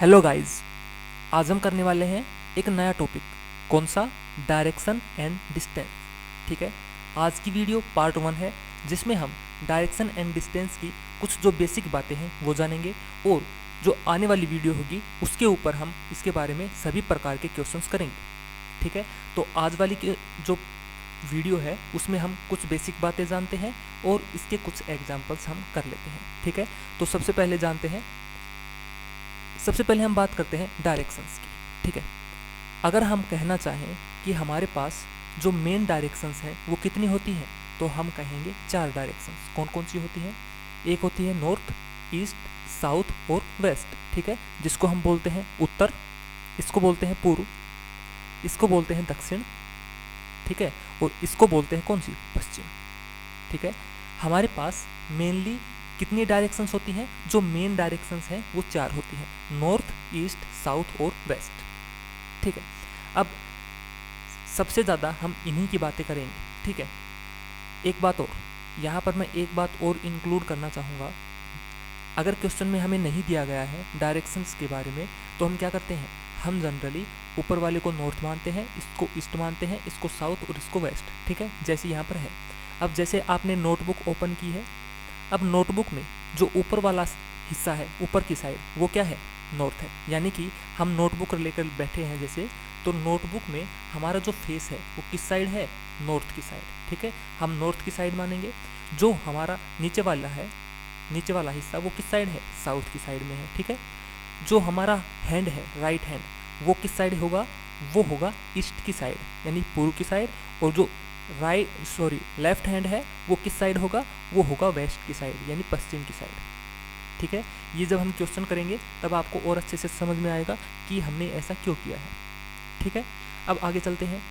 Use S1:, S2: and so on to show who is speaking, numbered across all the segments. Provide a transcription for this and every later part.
S1: Hello guys, आज हम करने वाले हैं एक नया टॉपिक। कौन सा? Direction and distance. ठीक है, आज की वीडियो पार्ट 1 है, जिसमें हम डायरेक्शन एंड डिस्टेंस की कुछ जो बेसिक बातें हैं वो जानेंगे, और जो आने वाली वीडियो होगी उसके ऊपर हम इसके बारे में सभी प्रकार के क्वेश्चंस करेंगे। ठीक है, तो आज वाली जो वीडियो है उसमें हम कुछ बेसिक बातें जानते हैं और इसके कुछ एग्जाम्पल्स हम कर लेते हैं। ठीक है, तो सबसे पहले हम बात करते हैं डायरेक्शंस की। ठीक है, अगर हम कहना चाहें कि हमारे पास जो मेन डायरेक्शंस हैं वो कितनी होती हैं, तो हम कहेंगे 4 डायरेक्शंस। कौन कौन सी होती हैं? एक होती है नॉर्थ, ईस्ट, साउथ और वेस्ट। ठीक है, जिसको हम बोलते हैं उत्तर, इसको बोलते हैं पूर्व, इसको बोलते हैं दक्षिण, ठीक है, और इसको बोलते हैं कौन सी? पश्चिम। ठीक है, हमारे पास मेनली कितनी डायरेक्शंस होती हैं? जो मेन डायरेक्शंस हैं वो 4 होती हैं, नॉर्थ, ईस्ट, साउथ और वेस्ट। ठीक है, अब सबसे ज़्यादा हम इन्हीं की बातें करेंगे। ठीक है, एक बात और, यहाँ पर मैं एक बात और इंक्लूड करना चाहूँगा। अगर क्वेश्चन में हमें नहीं दिया गया है डायरेक्शंस के बारे में, तो हम क्या करते हैं? हम जनरली ऊपर वाले को नॉर्थ मानते हैं, इसको ईस्ट मानते हैं, इसको साउथ और इसको वेस्ट। ठीक है, जैसे यहाँ पर है। अब जैसे आपने नोटबुक ओपन की है, अब नोटबुक में जो ऊपर वाला हिस्सा है, ऊपर की साइड, वो क्या है? नॉर्थ है। यानी कि हम नोटबुक लेकर बैठे हैं जैसे, तो नोटबुक में हमारा जो फेस है वो किस साइड है? नॉर्थ की साइड। ठीक है, हम नॉर्थ की साइड मानेंगे। जो हमारा नीचे वाला है, नीचे वाला हिस्सा, वो किस साइड है? साउथ की साइड में है। ठीक है, जो हमारा हैंड है, राइट हैंड, वो किस साइड होगा? वो होगा ईस्ट की साइड, यानी पूर्व की साइड। और जो लेफ्ट हैंड है, वो किस साइड होगा? वो होगा वेस्ट की साइड, यानी पश्चिम की साइड। ठीक है, ये जब हम क्वेश्चन करेंगे तब आपको और अच्छे से समझ में आएगा कि हमने ऐसा क्यों किया है। ठीक है, अब आगे चलते हैं।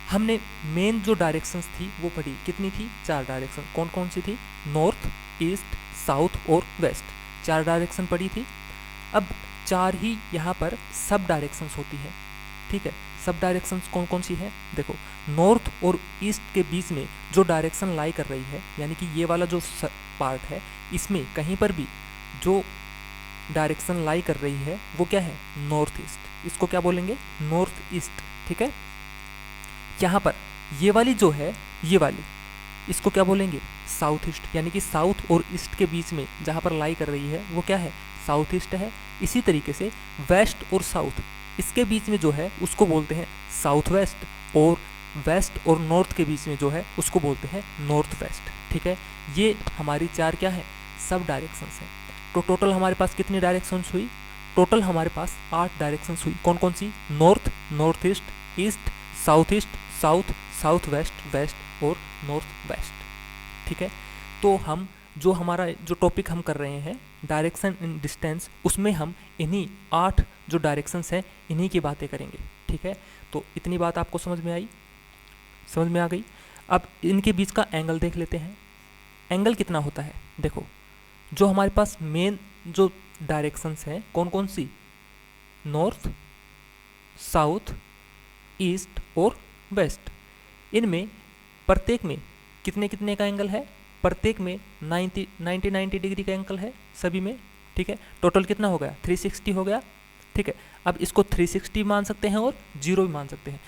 S1: हमने मेन जो डायरेक्शंस थी वो पढ़ी, कितनी थी? 4 डायरेक्शन। कौन कौन सी थी? नॉर्थ, ईस्ट, साउथ और वेस्ट। 4 डायरेक्शन पढ़ी थी। अब 4 ही यहाँ पर सब डायरेक्शंस होती है। ठीक है, सब डायरेक्शंस कौन कौन सी है? देखो, नॉर्थ और ईस्ट के बीच में जो डायरेक्शन लाई कर रही है, यानी कि ये वाला जो पार्ट है, इसमें कहीं पर भी जो डायरेक्शन लाई कर रही है वो क्या है? North east. इसको क्या बोलेंगे? North east. ठीक है, यहाँ पर ये वाली जो है, ये वाली, इसको क्या बोलेंगे? South east. यानी कि साउथ और ईस्ट के बीच में जहाँ पर लाई कर रही है वो क्या है? साउथ ईस्ट है। इसी तरीके से वेस्ट और साउथ, इसके बीच में जो है उसको बोलते हैं साउथ वेस्ट, और वेस्ट और नॉर्थ के बीच में जो है उसको बोलते हैं नॉर्थ वेस्ट। ठीक है, ये हमारी 4 क्या है? सब डायरेक्शंस हैं। तो टोटल हमारे पास कितनी डायरेक्शंस हुई? टोटल हमारे पास 8 डायरेक्शंस हुई। कौन कौन सी? North, north east, east, south east, south, south west, west और नॉर्थ वेस्ट। ठीक है, तो हम जो हमारा जो टॉपिक हम कर रहे हैं डायरेक्शन इन डिस्टेंस, उसमें हम इन्हीं 8 जो डायरेक्शंस हैं इन्हीं की बातें करेंगे। ठीक है, तो इतनी बात आपको समझ में आई? समझ में आ गई? अब इनके बीच का एंगल देख लेते हैं। एंगल कितना होता है? देखो, जो हमारे पास मेन जो डायरेक्शंस हैं, कौन कौन सी? नॉर्थ, साउथ, ईस्ट और वेस्ट। इनमें प्रत्येक में कितने कितने का एंगल है? प्रत्येक में 90 डिग्री का एंगल है सभी में। ठीक है, टोटल कितना हो गया? 360 हो गया। ठीक है, अब इसको 360 मान सकते हैं और 0 भी मान सकते हैं।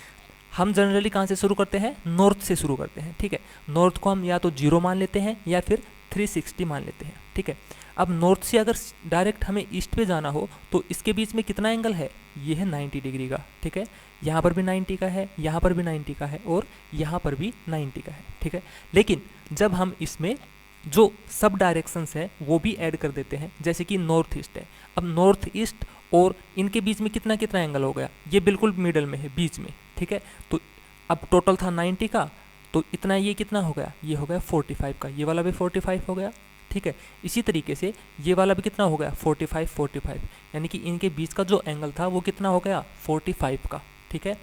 S1: हम जनरली कहाँ से शुरू करते हैं? नॉर्थ से शुरू करते हैं। ठीक है, नॉर्थ को हम या तो 0 मान लेते हैं या फिर 360 मान लेते हैं। ठीक है, अब नॉर्थ से अगर डायरेक्ट हमें ईस्ट पे जाना हो तो इसके बीच में कितना एंगल है? ये है 90 डिग्री का। ठीक है, यहाँ पर भी 90 का है, यहाँ पर भी 90 का है और यहाँ पर भी 90 का है। ठीक है, लेकिन जब हम इसमें जो सब डायरेक्शंस है वो भी ऐड कर देते हैं, जैसे कि नॉर्थ ईस्ट है, अब नॉर्थ ईस्ट और इनके बीच में कितना कितना एंगल हो गया? ये बिल्कुल मिडल में है, बीच में। ठीक है, तो अब टोटल था 90 का, तो इतना ये कितना हो गया? ये हो गया 45 का, ये वाला भी 45 हो गया। ठीक है, इसी तरीके से ये वाला भी कितना हो गया? 45, यानी कि इनके बीच का जो एंगल था वो कितना हो गया? 45 का। ठीक है,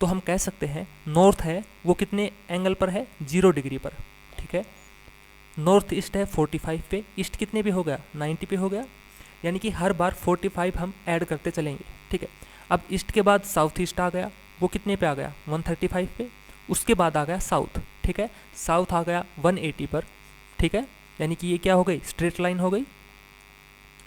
S1: तो हम कह सकते हैं नॉर्थ है वो कितने एंगल पर है? 0 डिग्री पर। ठीक है, नॉर्थ ईस्ट है 45 पे, ईस्ट कितने पे हो गया? 90 पे हो गया। यानी कि हर बार 45 हम ऐड करते चलेंगे। ठीक है, अब ईस्ट के बाद साउथ ईस्ट आ गया, वो कितने पे आ गया? 135 पे। उसके बाद आ गया साउथ। ठीक है, साउथ आ गया 180 पर। ठीक है, यानी कि ये क्या हो गई? स्ट्रेट लाइन हो गई।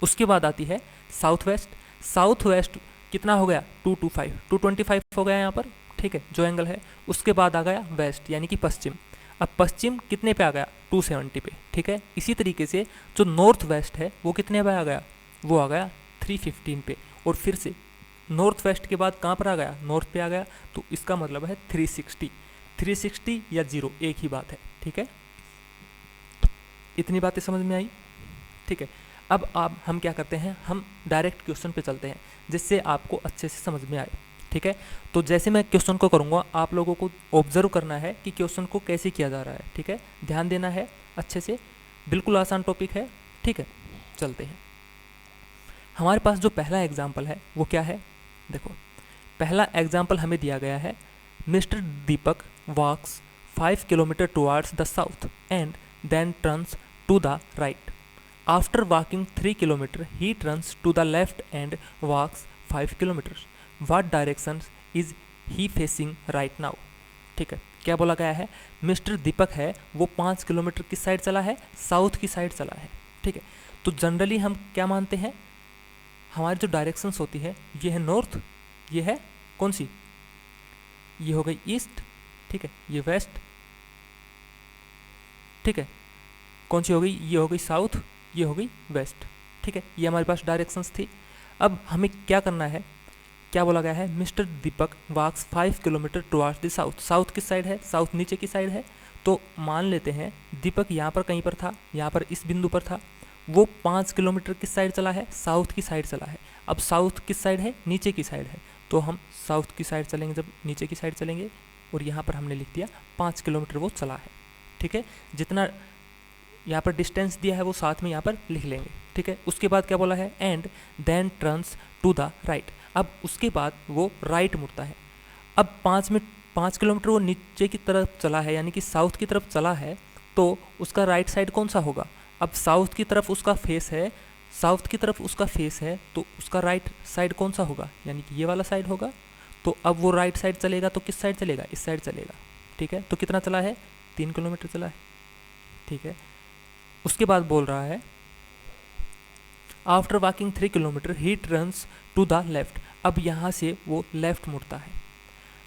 S1: उसके बाद आती है साउथ वेस्ट। साउथ वेस्ट कितना हो गया 225, 225 हो गया यहाँ पर, ठीक है, जो एंगल है। उसके बाद आ गया वेस्ट यानी कि पश्चिम। अब पश्चिम कितने पे आ गया 270 पे, ठीक है। इसी तरीके से जो नॉर्थ वेस्ट है वो कितने पे आ गया, वो आ गया 315 पे। और फिर से नॉर्थ वेस्ट के बाद कहाँ पर आ गया, नॉर्थ पे आ गया, तो इसका मतलब है 360, 360 या 0 एक ही बात है, ठीक है। इतनी बातें समझ में आई, ठीक है। अब आप हम क्या करते हैं, हम डायरेक्ट क्वेश्चन पे चलते हैं जिससे आपको अच्छे से समझ में आए, ठीक है। तो जैसे मैं क्वेश्चन को करूँगा आप लोगों को ऑब्जर्व करना है कि क्वेश्चन को कैसे किया जा रहा है, ठीक है। ध्यान देना है अच्छे से, बिल्कुल आसान टॉपिक है, ठीक है। चलते हैं। हमारे पास जो पहला एग्जाम्पल है वो क्या है, देखो पहला एग्जाम्पल हमें दिया गया है, mister Deepak walks 5 kilometre towards the south and then turns to the right. After walking 3 kilometre he turns to the left and walks 5 kilometres. What direction is he facing right now, ठीक है। क्या बोला गया है, मिस्टर दीपक है वो 5 kilometre किस side चला है, साउथ की साइड चला है, ठीक है। तो जनरली हम क्या मानते हैं, हमारी जो डायरेक्शंस होती है ये है नॉर्थ, ये है कौन सी, ये हो गई ईस्ट, ठीक है, ये वेस्ट, ठीक है, कौन सी हो गई, ये हो गई साउथ, ये हो गई वेस्ट, ठीक है। ये हमारे पास डायरेक्शंस थी। अब हमें क्या करना है, क्या बोला गया है, mister Deepak walks 5 kilometre towards the south. South किस साइड है, साउथ नीचे की साइड है, तो मान लेते हैं दीपक यहाँ पर कहीं पर था, यहाँ पर इस बिंदु पर था, वो 5 किलोमीटर किस साइड चला है, साउथ की साइड चला है। अब साउथ किस साइड है, नीचे की साइड है, तो हम साउथ की साइड चलेंगे, जब नीचे की साइड चलेंगे, और यहाँ पर हमने लिख दिया 5 किलोमीटर वो चला है, ठीक है। जितना यहाँ पर डिस्टेंस दिया है वो साथ में यहाँ पर लिख लेंगे, ठीक है। उसके बाद क्या बोला है, and then turns to the right. अब उसके बाद वो राइट मुड़ता है। अब 5 किलोमीटर वो नीचे की तरफ चला है यानी कि साउथ की तरफ चला है, तो उसका राइट साइड कौन सा होगा। अब साउथ की तरफ उसका फेस है, साउथ की तरफ उसका फेस है, तो उसका राइट साइड कौन सा होगा, यानी कि ये वाला साइड होगा। तो अब वो राइट साइड चलेगा तो किस साइड चलेगा, इस साइड चलेगा, ठीक है। तो कितना चला है, 3 किलोमीटर चला है, ठीक है। उसके बाद बोल रहा है, after walking 3 kilometre he turns to the left. अब यहाँ से वो लेफ्ट मुड़ता है।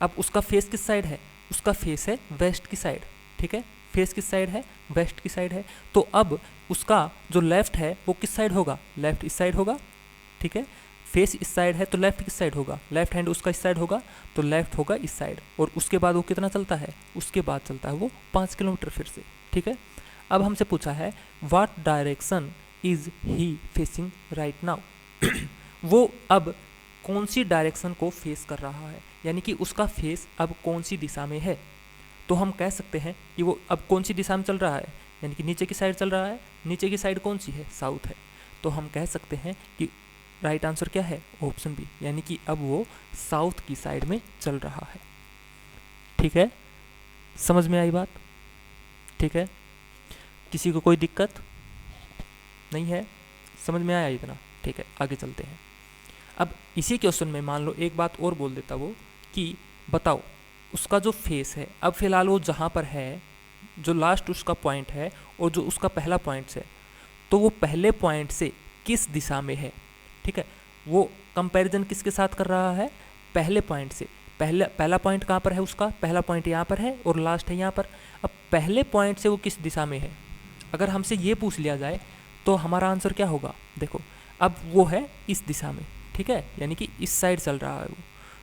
S1: अब उसका फेस किस साइड है, उसका फेस है वेस्ट की साइड, ठीक है। फेस किस साइड है, वेस्ट की साइड है। तो अब उसका जो लेफ्ट है वो किस साइड होगा, लेफ्ट इस साइड होगा, ठीक है। फेस इस साइड है तो लेफ्ट किस साइड होगा, लेफ्ट हैंड उसका इस साइड होगा, तो लेफ्ट होगा इस साइड। और उसके बाद वो कितना चलता है, उसके बाद चलता है वो 5 किलोमीटर फिर से, ठीक है। अब हमसे पूछा है what direction is he facing right now. वो अब कौन सी डायरेक्शन को फेस कर रहा है, यानी कि उसका फेस अब कौन सी दिशा में है। तो हम कह सकते हैं कि वो अब कौन सी दिशा में चल रहा है, यानी कि नीचे की साइड चल रहा है। नीचे की साइड कौन सी है, साउथ है। तो हम कह सकते हैं कि राइट आंसर क्या है, ऑप्शन बी, यानी कि अब वो साउथ की साइड में चल रहा है, ठीक है। समझ में आई बात, ठीक है। किसी को कोई दिक्कत नहीं है, समझ में आया इतना, ठीक है। आगे चलते हैं। अब इसी क्वेश्चन में मान लो एक बात और बोल देता वो कि बताओ उसका जो फेस है, अब फिलहाल वो जहाँ पर है, जो लास्ट उसका पॉइंट है और जो उसका पहला पॉइंट है, तो वो पहले पॉइंट से किस दिशा में है, ठीक है। वो कंपैरिजन किसके साथ कर रहा है, पहले पॉइंट से। पहला पॉइंट कहाँ पर है उसका, पहला पॉइंट यहाँ पर है और लास्ट है यहाँ पर। अब पहले पॉइंट से वो किस दिशा में है, अगर हमसे ये पूछ लिया जाए तो हमारा आंसर क्या होगा, देखो अब वो है इस दिशा में, ठीक है, यानी कि इस साइड चल रहा है वो।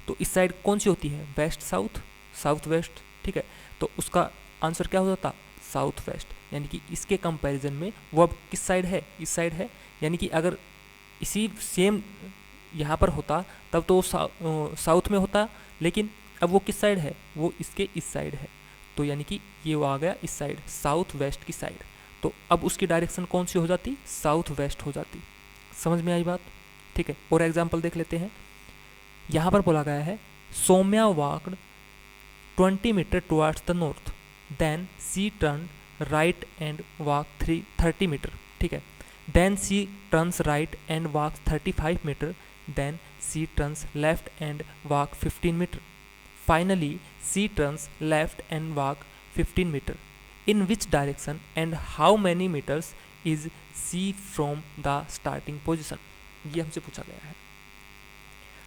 S1: तो इस साइड कौन सी होती है, वेस्ट साउथ, साउथ वेस्ट, ठीक है। तो उसका आंसर क्या हो जाता, साउथ वेस्ट, यानी कि इसके कंपैरिजन में वो अब किस साइड है, इस साइड है। यानी कि अगर इसी सेम यहाँ पर होता तब तो साउथ में होता, लेकिन अब वो किस साइड है, वो इसके इस साइड है। तो यानी कि ये वो आ गया इस साइड, साउथ वेस्ट की साइड। तो अब उसकी डायरेक्शन कौन सी हो जाती, साउथ वेस्ट हो जाती। समझ में आई बात, ठीक है। और एग्जाम्पल देख लेते हैं। यहाँ पर बोला गया है Saumya walked 20 metre towards the north, then she turn right and walk 30 metre, ठीक है। Then she turns right and walk 35 metre, then she turns left and walk 15 metre, finally she turns left and walk 15 metre. In which direction and how many metres is she from the starting position. ये हमसे पूछा गया है,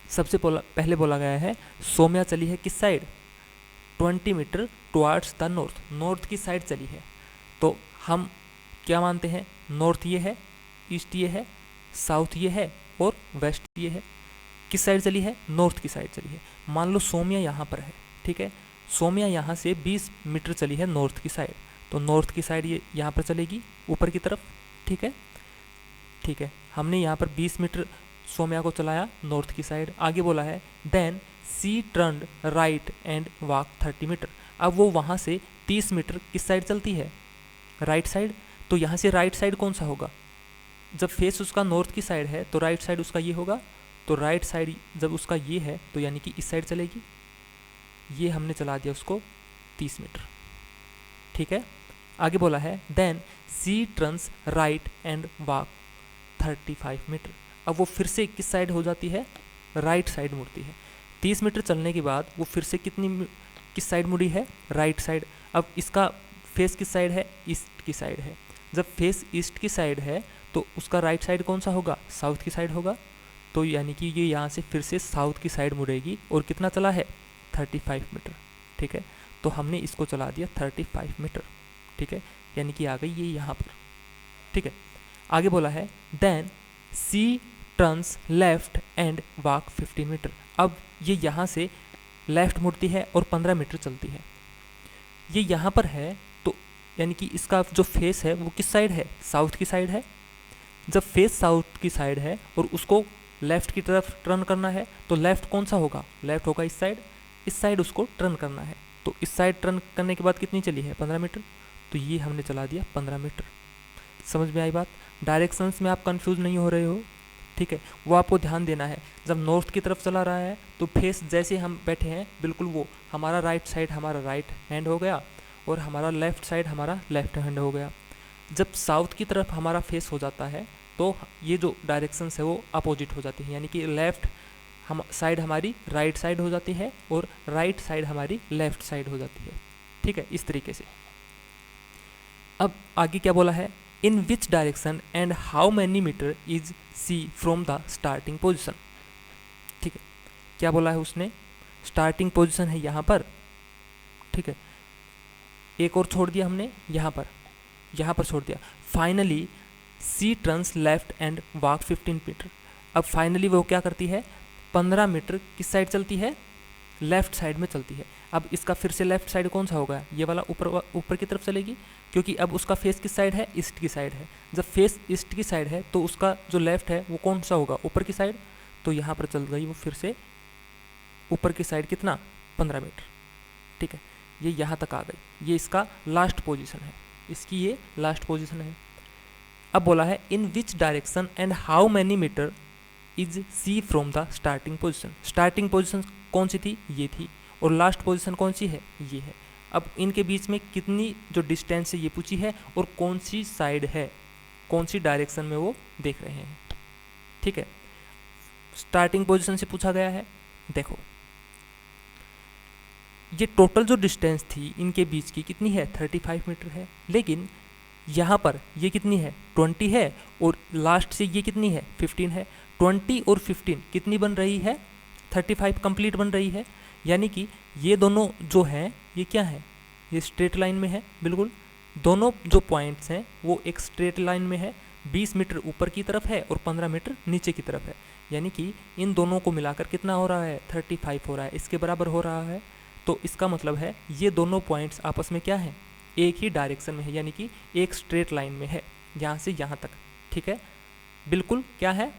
S1: सबसे पहले बोला गया है सौम्या चली है किस side, 20 metre towards the north, north की साइड चली है। तो हम क्या मानते हैं, नॉर्थ ये है, ईस्ट ये है, साउथ ये है और वेस्ट ये है। किस साइड चली है, नॉर्थ की साइड चली है। मान लो सौम्या यहाँ पर है, ठीक है, सौम्या यहाँ से 20 मीटर चली है नॉर्थ की साइड, तो नॉर्थ की साइड ये यहाँ पर चलेगी ऊपर की तरफ, ठीक है। ठीक है, हमने यहाँ पर 20 मीटर सौम्या को चलाया नॉर्थ की साइड। आगे बोला है then she turn right and walk 30 metre. अब वो वहाँ से 30 मीटर किस साइड चलती है, राइट साइड। तो यहाँ से राइट साइड कौन सा होगा, जब फेस उसका नॉर्थ की साइड है तो राइट साइड उसका ये होगा, तो राइट साइड जब उसका ये है तो यानी कि इस साइड चलेगी। ये हमने चला दिया उसको 30 मीटर, ठीक है। आगे बोला है then she turns right and walk 35 metre. अब वो फिर से किस साइड हो जाती है, राइट साइड मुड़ती है। 30 मीटर चलने के बाद वो फिर से किस साइड मुड़ी है, राइट साइड। अब इसका फेस किस साइड है, ईस्ट की साइड है। जब फेस ईस्ट की साइड है तो उसका राइट साइड कौन सा होगा, साउथ की साइड होगा। तो यानी कि ये यहाँ से फिर से साउथ की साइड मुड़ेगी और कितना चला है, 35 मीटर, ठीक है। तो हमने इसको चला दिया 35 मीटर, ठीक है, यानी कि आ गई ये यहाँ पर, ठीक है। आगे बोला है then she turns left and walk 15 metre. अब ये यहाँ से लेफ्ट मुड़ती है और 15 मीटर चलती है। ये यहाँ पर है तो यानी कि इसका जो फेस है वो किस साइड है, साउथ की साइड है। जब फेस साउथ की साइड है और उसको लेफ़्ट की तरफ टर्न करना है तो लेफ़्ट कौन सा होगा, लेफ़्ट होगा इस साइड उसको टर्न करना है। तो इस साइड टर्न करने के बाद कितनी चली है, 15 मीटर। तो ये हमने चला दिया 15 मीटर। समझ में आई बात, डायरेक्शंस में आप कंफ्यूज नहीं हो रहे हो, ठीक है। वो आपको ध्यान देना है, जब नॉर्थ की तरफ चला रहा है तो फेस जैसे हम बैठे हैं बिल्कुल वो हमारा राइट साइड हमारा राइट हैंड हो गया और हमारा लेफ़्ट साइड हमारा लेफ़्ट हैंड हो गया। जब साउथ की तरफ हमारा फेस हो जाता है तो ये जो डायरेक्शंस है वो अपोजिट हो जाती है, यानी कि लेफ़्ट साइड हमारी राइट साइड हो जाती है और राइट साइड हमारी लेफ़्ट साइड हो जाती है, ठीक है, इस तरीके से। अब आगे क्या बोला है, in which direction and how many meter is she from the starting position, ठीक है। क्या बोला है उसने, स्टार्टिंग पोजिशन है यहाँ पर, ठीक है, एक और छोड़ दिया हमने यहाँ पर छोड़ दिया। Finally she turns left and walk 15 metre. अब फाइनली वो क्या करती है, 15 मीटर किस साइड चलती है, लेफ्ट साइड में चलती है। अब इसका फिर से लेफ्ट साइड कौन सा होगा, ये वाला ऊपर की तरफ चलेगी, क्योंकि अब उसका फेस किस साइड है, ईस्ट की साइड है। जब फेस ईस्ट की साइड है तो उसका जो लेफ्ट है वो कौन सा होगा, ऊपर की साइड। तो यहाँ पर चल गई वो फिर से ऊपर की साइड, कितना, 15 मीटर, ठीक है। ये यहाँ तक आ गई, ये इसका लास्ट पोजीशन है, इसकी ये लास्ट पोजीशन है। अब बोला है in which direction and how many meter is she from the starting position. Starting position कौन सी थी, ये थी, और लास्ट पोजीशन कौन सी है, ये है। अब इनके बीच में कितनी जो डिस्टेंस है ये पूछी है और कौन सी साइड है, कौन सी डायरेक्शन में वो देख रहे हैं, ठीक है। स्टार्टिंग पोजीशन से पूछा गया है। देखो ये टोटल जो डिस्टेंस थी इनके बीच की कितनी है, 35 मीटर है, लेकिन यहाँ पर ये कितनी है, 20 है, और लास्ट से ये कितनी है, 15 है। 20 और 15 कितनी बन रही है, 35 कंप्लीट बन रही है। यानी कि ये दोनों जो हैं ये क्या है, ये स्ट्रेट लाइन में है, बिल्कुल दोनों जो पॉइंट्स हैं वो एक स्ट्रेट लाइन में है। 20 मीटर ऊपर की तरफ है और 15 मीटर नीचे की तरफ है, यानी कि इन दोनों को मिलाकर कितना हो रहा है, 35 हो रहा है, इसके बराबर हो रहा है। तो इसका मतलब है ये दोनों पॉइंट्स आपस में क्या है, एक ही डायरेक्शन में है, यानी कि एक स्ट्रेट लाइन में है, यहाँ से यहाँ तक, ठीक है। बिल्कुल क्या है,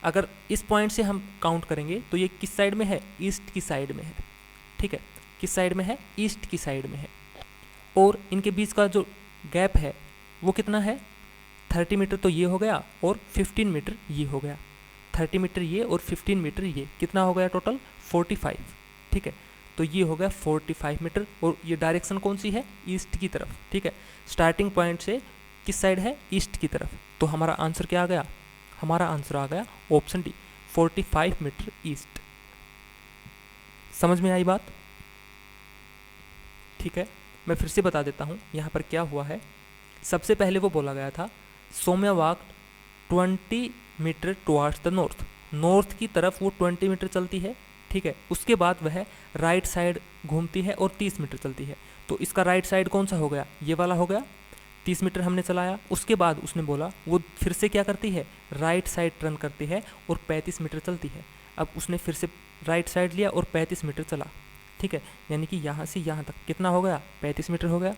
S1: अगर इस पॉइंट से हम काउंट करेंगे तो ये किस साइड में है, ईस्ट की साइड में है, ठीक है। किस साइड में है, ईस्ट की साइड में है। और इनके बीच का जो गैप है वो कितना है, 30 मीटर तो ये हो गया और 15 मीटर ये हो गया। 30 मीटर ये और 15 मीटर ये, कितना हो गया टोटल, 45, ठीक है। तो ये हो गया 45 मीटर, और ये डायरेक्शन कौन सी है, ईस्ट की तरफ, ठीक है। स्टार्टिंग पॉइंट से किस साइड है, ईस्ट की तरफ। तो हमारा आंसर क्या आ गया, हमारा आंसर आ गया ऑप्शन डी, 45 मीटर ईस्ट। समझ में आई बात, ठीक है। मैं फिर से बता देता हूँ यहाँ पर क्या हुआ है। सबसे पहले वो बोला गया था Saumya walk 20 metre towards the north, north की तरफ वो 20 मीटर चलती है, ठीक है। उसके बाद वह राइट साइड घूमती है और 30 मीटर चलती है। तो इसका राइट साइड कौन सा हो गया, ये वाला हो गया। 30 मीटर हमने चलाया, उसके बाद उसने बोला वो फिर से क्या करती है, राइट साइड टर्न करती है और 35 मीटर चलती है। अब उसने फिर से राइट साइड लिया और 35 मीटर चला, ठीक है। यानी कि यहाँ से यहाँ तक कितना हो गया, 35 मीटर हो गया।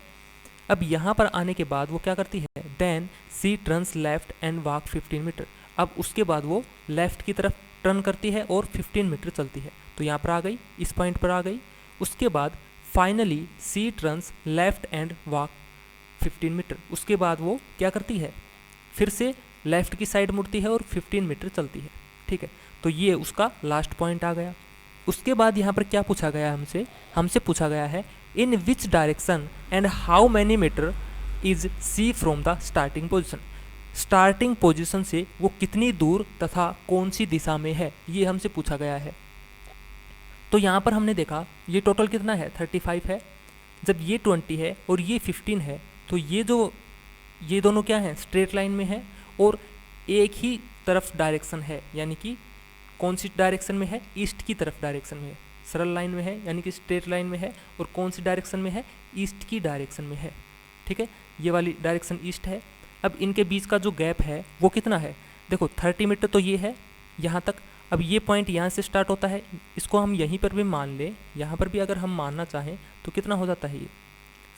S1: अब यहाँ पर आने के बाद वो क्या करती है, then she turns left and walk 15 metre. अब उसके बाद वो लेफ्ट की तरफ टर्न करती है और 15 मीटर चलती है। तो यहाँ पर आ गई, इस पॉइंट पर आ गई। उसके बाद finally she turns left and walk 15 metre. उसके बाद वो क्या करती है, फिर से लेफ्ट की साइड मुड़ती है और 15 मीटर चलती है, ठीक है। तो ये उसका लास्ट पॉइंट आ गया। उसके बाद यहाँ पर क्या पूछा गया हमसे पूछा गया है in which direction and how many meter is she from the starting position. Starting position से वो कितनी दूर तथा कौन सी दिशा में है, ये हमसे पूछा गया है। तो यहाँ पर हमने देखा ये टोटल कितना है, 35 है। जब ये 20 है और ये 15 है, तो ये दोनों क्या हैं, स्ट्रेट लाइन में है और एक ही तरफ डायरेक्शन है। यानी कि कौन सी डायरेक्शन में है, ईस्ट की तरफ डायरेक्शन में है। सरल लाइन में है यानी कि स्ट्रेट लाइन में है, और कौन सी डायरेक्शन में है, ईस्ट की डायरेक्शन में है, ठीक है। ये वाली डायरेक्शन ईस्ट है। अब इनके बीच का जो गैप है वो कितना है, देखो 30 मीटर तो ये है यहाँ तक। अब ये पॉइंट यहाँ से स्टार्ट होता है, इसको हम यहीं पर भी मान लें, यहाँ पर भी अगर हम मानना चाहें तो कितना हो जाता है, ये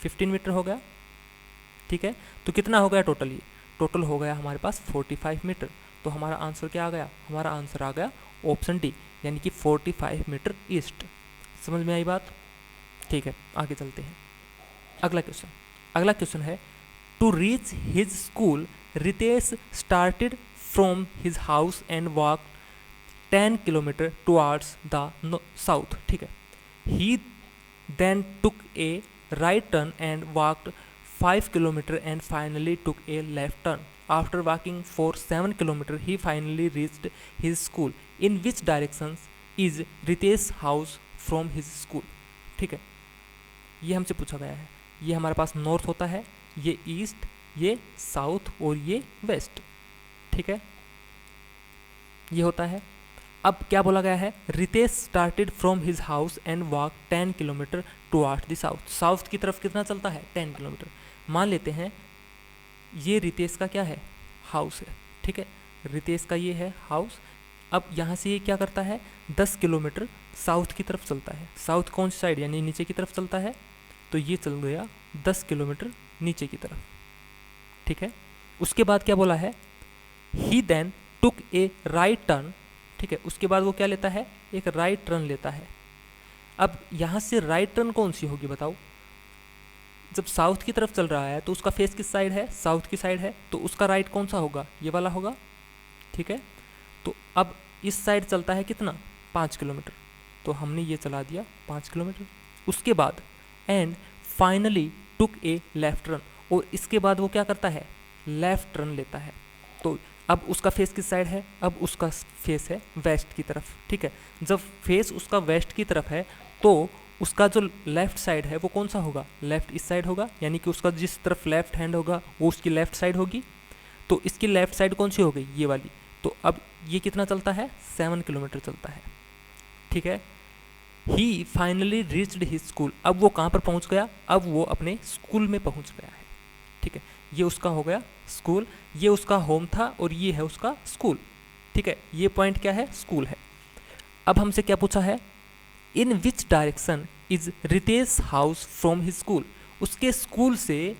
S1: 15 मीटर हो गया, ठीक है। तो कितना हो गया टोटल, ये टोटल हो गया हमारे पास 45 मीटर। तो हमारा आंसर क्या आ गया, हमारा आंसर आ गया ऑप्शन डी, यानी कि 45 मीटर ईस्ट। समझ में आई बात, ठीक है। आगे चलते हैं, अगला क्वेश्चन है to reach his school Ritesh started from his house and walk 10 kilometre towards the south, ठीक है। He then took a right turn and walked 5 kilometer and finally took a left turn. After walking for 7 kilometer he finally reached his school. In which direction is Ritesh house from his school, ठीक है। ये हमसे पूछा गया है। ये हमारे पास north होता है, ये ईस्ट, ये साउथ और ये वेस्ट, ठीक है, ये होता है। अब क्या बोला गया है, Ritesh started from his house and walk 10 kilometre towards the south. South की तरफ कितना चलता है, 10 किलोमीटर। मान लेते हैं ये रितेश का क्या है, हाउस है, ठीक है। रितेश का ये है हाउस। अब यहाँ से ये क्या करता है, 10 किलोमीटर साउथ की तरफ चलता है। साउथ कौन सी साइड, यानी नीचे की तरफ चलता है। तो ये चल गया 10 किलोमीटर नीचे की तरफ, ठीक है। उसके बाद क्या बोला है, he then took a right turn, ठीक है। उसके बाद वो क्या लेता है, एक राइट टर्न लेता है। अब यहाँ से राइट टर्न कौन सी होगी बताओ, जब साउथ की तरफ चल रहा है तो उसका फेस किस साइड है, साउथ की साइड है। तो उसका राइट कौन सा होगा, ये वाला होगा, ठीक है। तो अब इस साइड चलता है कितना, 5 किलोमीटर। तो हमने ये चला दिया 5 किलोमीटर। उसके बाद and finally took a left turn, और इसके बाद वो क्या करता है, लेफ्ट टर्न लेता है। तो अब उसका फेस किस साइड है, अब उसका फेस है वेस्ट की तरफ, ठीक है। जब फेस उसका वेस्ट की तरफ है तो उसका जो लेफ्ट साइड है वो कौन सा होगा, लेफ्ट इस साइड होगा। यानी कि उसका जिस तरफ लेफ्ट हैंड होगा वो उसकी लेफ्ट साइड होगी। तो इसकी लेफ्ट साइड कौन सी हो गई, ये वाली। तो अब ये कितना चलता है, 7 किलोमीटर चलता है, ठीक है। ही फाइनली रीच्ड हिज स्कूल। अब वो कहाँ पर पहुँच गया, अब वो अपने स्कूल में पहुँच गया है, ठीक है। ये उसका हो गया स्कूल, ये उसका होम था और ये है उसका स्कूल, ठीक है। ये पॉइंट क्या है, स्कूल है। अब हमसे क्या पूछा है, in which direction is Ritesh house from his school. उसके स्कूल से,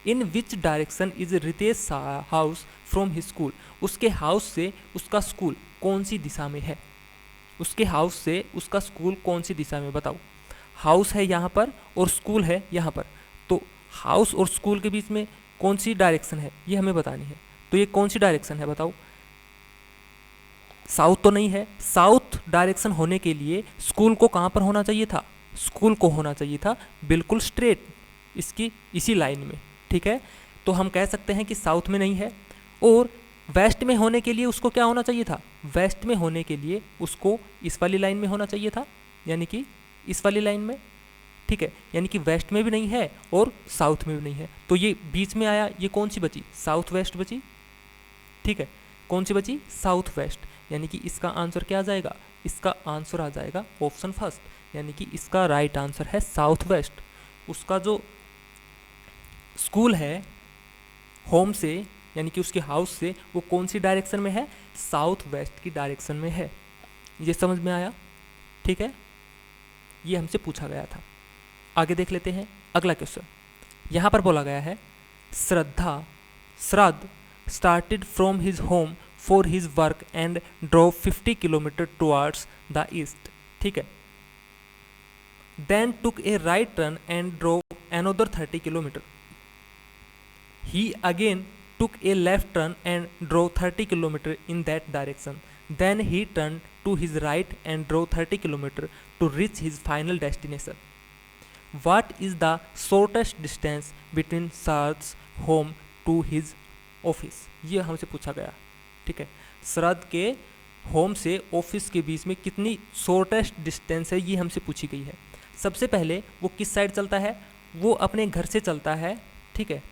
S1: in which direction is Ritesh house from his school, उसके हाउस से उसका स्कूल कौन सी दिशा में है। उसके हाउस से उसका स्कूल कौन सी दिशा में, बताओ। हाउस है यहाँ पर और स्कूल है यहाँ पर। तो हाउस और स्कूल के बीच में कौन सी डायरेक्शन है, ये हमें बतानी है। तो ये कौन सी डायरेक्शन है बताओ, साउथ तो नहीं है। साउथ डायरेक्शन होने के लिए स्कूल को कहाँ पर होना चाहिए था, स्कूल को होना चाहिए था बिल्कुल स्ट्रेट इसकी इसी लाइन में, ठीक है। तो हम कह सकते हैं कि साउथ में नहीं है। और वेस्ट में होने के लिए उसको क्या होना चाहिए था, वेस्ट में होने के लिए उसको इस वाली लाइन में होना चाहिए था, यानी कि इस वाली लाइन में, ठीक है। यानी कि वेस्ट में भी नहीं है और साउथ में भी नहीं है। तो ये बीच में आया, ये कौन सी बची, साउथ वेस्ट बची, ठीक है। कौन सी बची, साउथ वेस्ट। यानी कि इसका आंसर क्या आ जाएगा, इसका आंसर आ जाएगा ऑप्शन फर्स्ट, यानी कि इसका राइट आंसर है साउथ वेस्ट। उसका जो स्कूल है होम से यानी कि उसके हाउस से वो कौन सी डायरेक्शन में है, साउथ वेस्ट की डायरेक्शन में है। ये समझ में आया, ठीक है, ये हमसे पूछा गया था। आगे देख लेते हैं अगला क्वेश्चन। यहाँ पर बोला गया है श्रद्ध started from his home for his work and drove 50 kilometer towards the east, ठीक है, then took a right turn and drove another 30 kilometer. He again took a left turn and drove 30 kilometer in that direction. Then he turned to his right and drove 30 kilometer to reach his final destination. What is the shortest distance between Shrad's home to his office, ये हमसे पूछा गया, ठीक है, श्रद्ध के home से office के बीच में कितनी शॉर्टेस्ट डिस्टेंस है, ये हमसे पूछी गई है। सबसे पहले वो किस साइड चलता है, वो अपने घर से चलता है, ठीक है,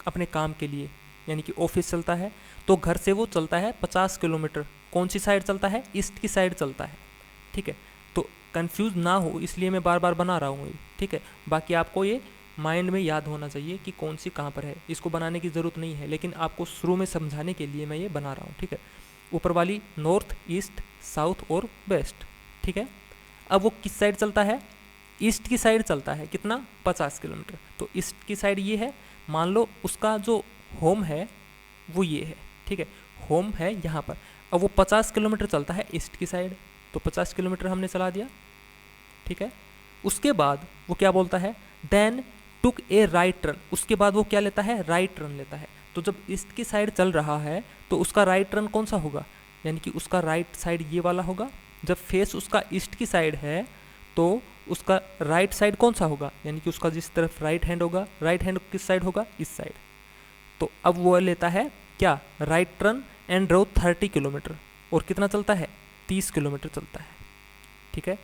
S1: अपने काम के लिए यानी कि ऑफिस चलता है, तो घर से वो चलता है 50 किलोमीटर। कौन सी साइड चलता है, ईस्ट की साइड चलता है, ठीक है, तो कंफ्यूज ना हो इसलिए मैं बार बार बना रहा हूँ, ठीक है, बाकी आपको ये माइंड में याद होना चाहिए कि कौन सी कहाँ पर है, इसको बनाने की ज़रूरत नहीं है, लेकिन आपको शुरू में समझाने के लिए मैं ये बना रहा हूँ, ठीक है। ऊपर वाली नॉर्थ, ईस्ट, साउथ और वेस्ट, ठीक है। अब वो किस साइड चलता है, ईस्ट की साइड चलता है, कितना 50 किलोमीटर, तो ईस्ट की साइड ये है, मान लो उसका जो होम है वो ये है, ठीक है, होम है यहाँ पर। अब वो 50 किलोमीटर चलता है ईस्ट की साइड, तो 50 किलोमीटर हमने चला दिया, ठीक है। उसके बाद वो क्या बोलता है, then took a right turn, उसके बाद वो क्या लेता है, राइट टर्न लेता है। तो जब ईस्ट की साइड चल रहा है तो उसका राइट टर्न कौन सा होगा, यानी कि उसका राइट साइड ये वाला होगा। जब फेस उसका ईस्ट की साइड है तो उसका राइट साइड कौन सा होगा, यानी कि उसका जिस तरफ राइट हैंड होगा, राइट हैंड किस साइड होगा, इस साइड। तो अब वो लेता है क्या, right turn and drive 30 kilometre, और कितना चलता है, 30 किलोमीटर चलता है, ठीक है,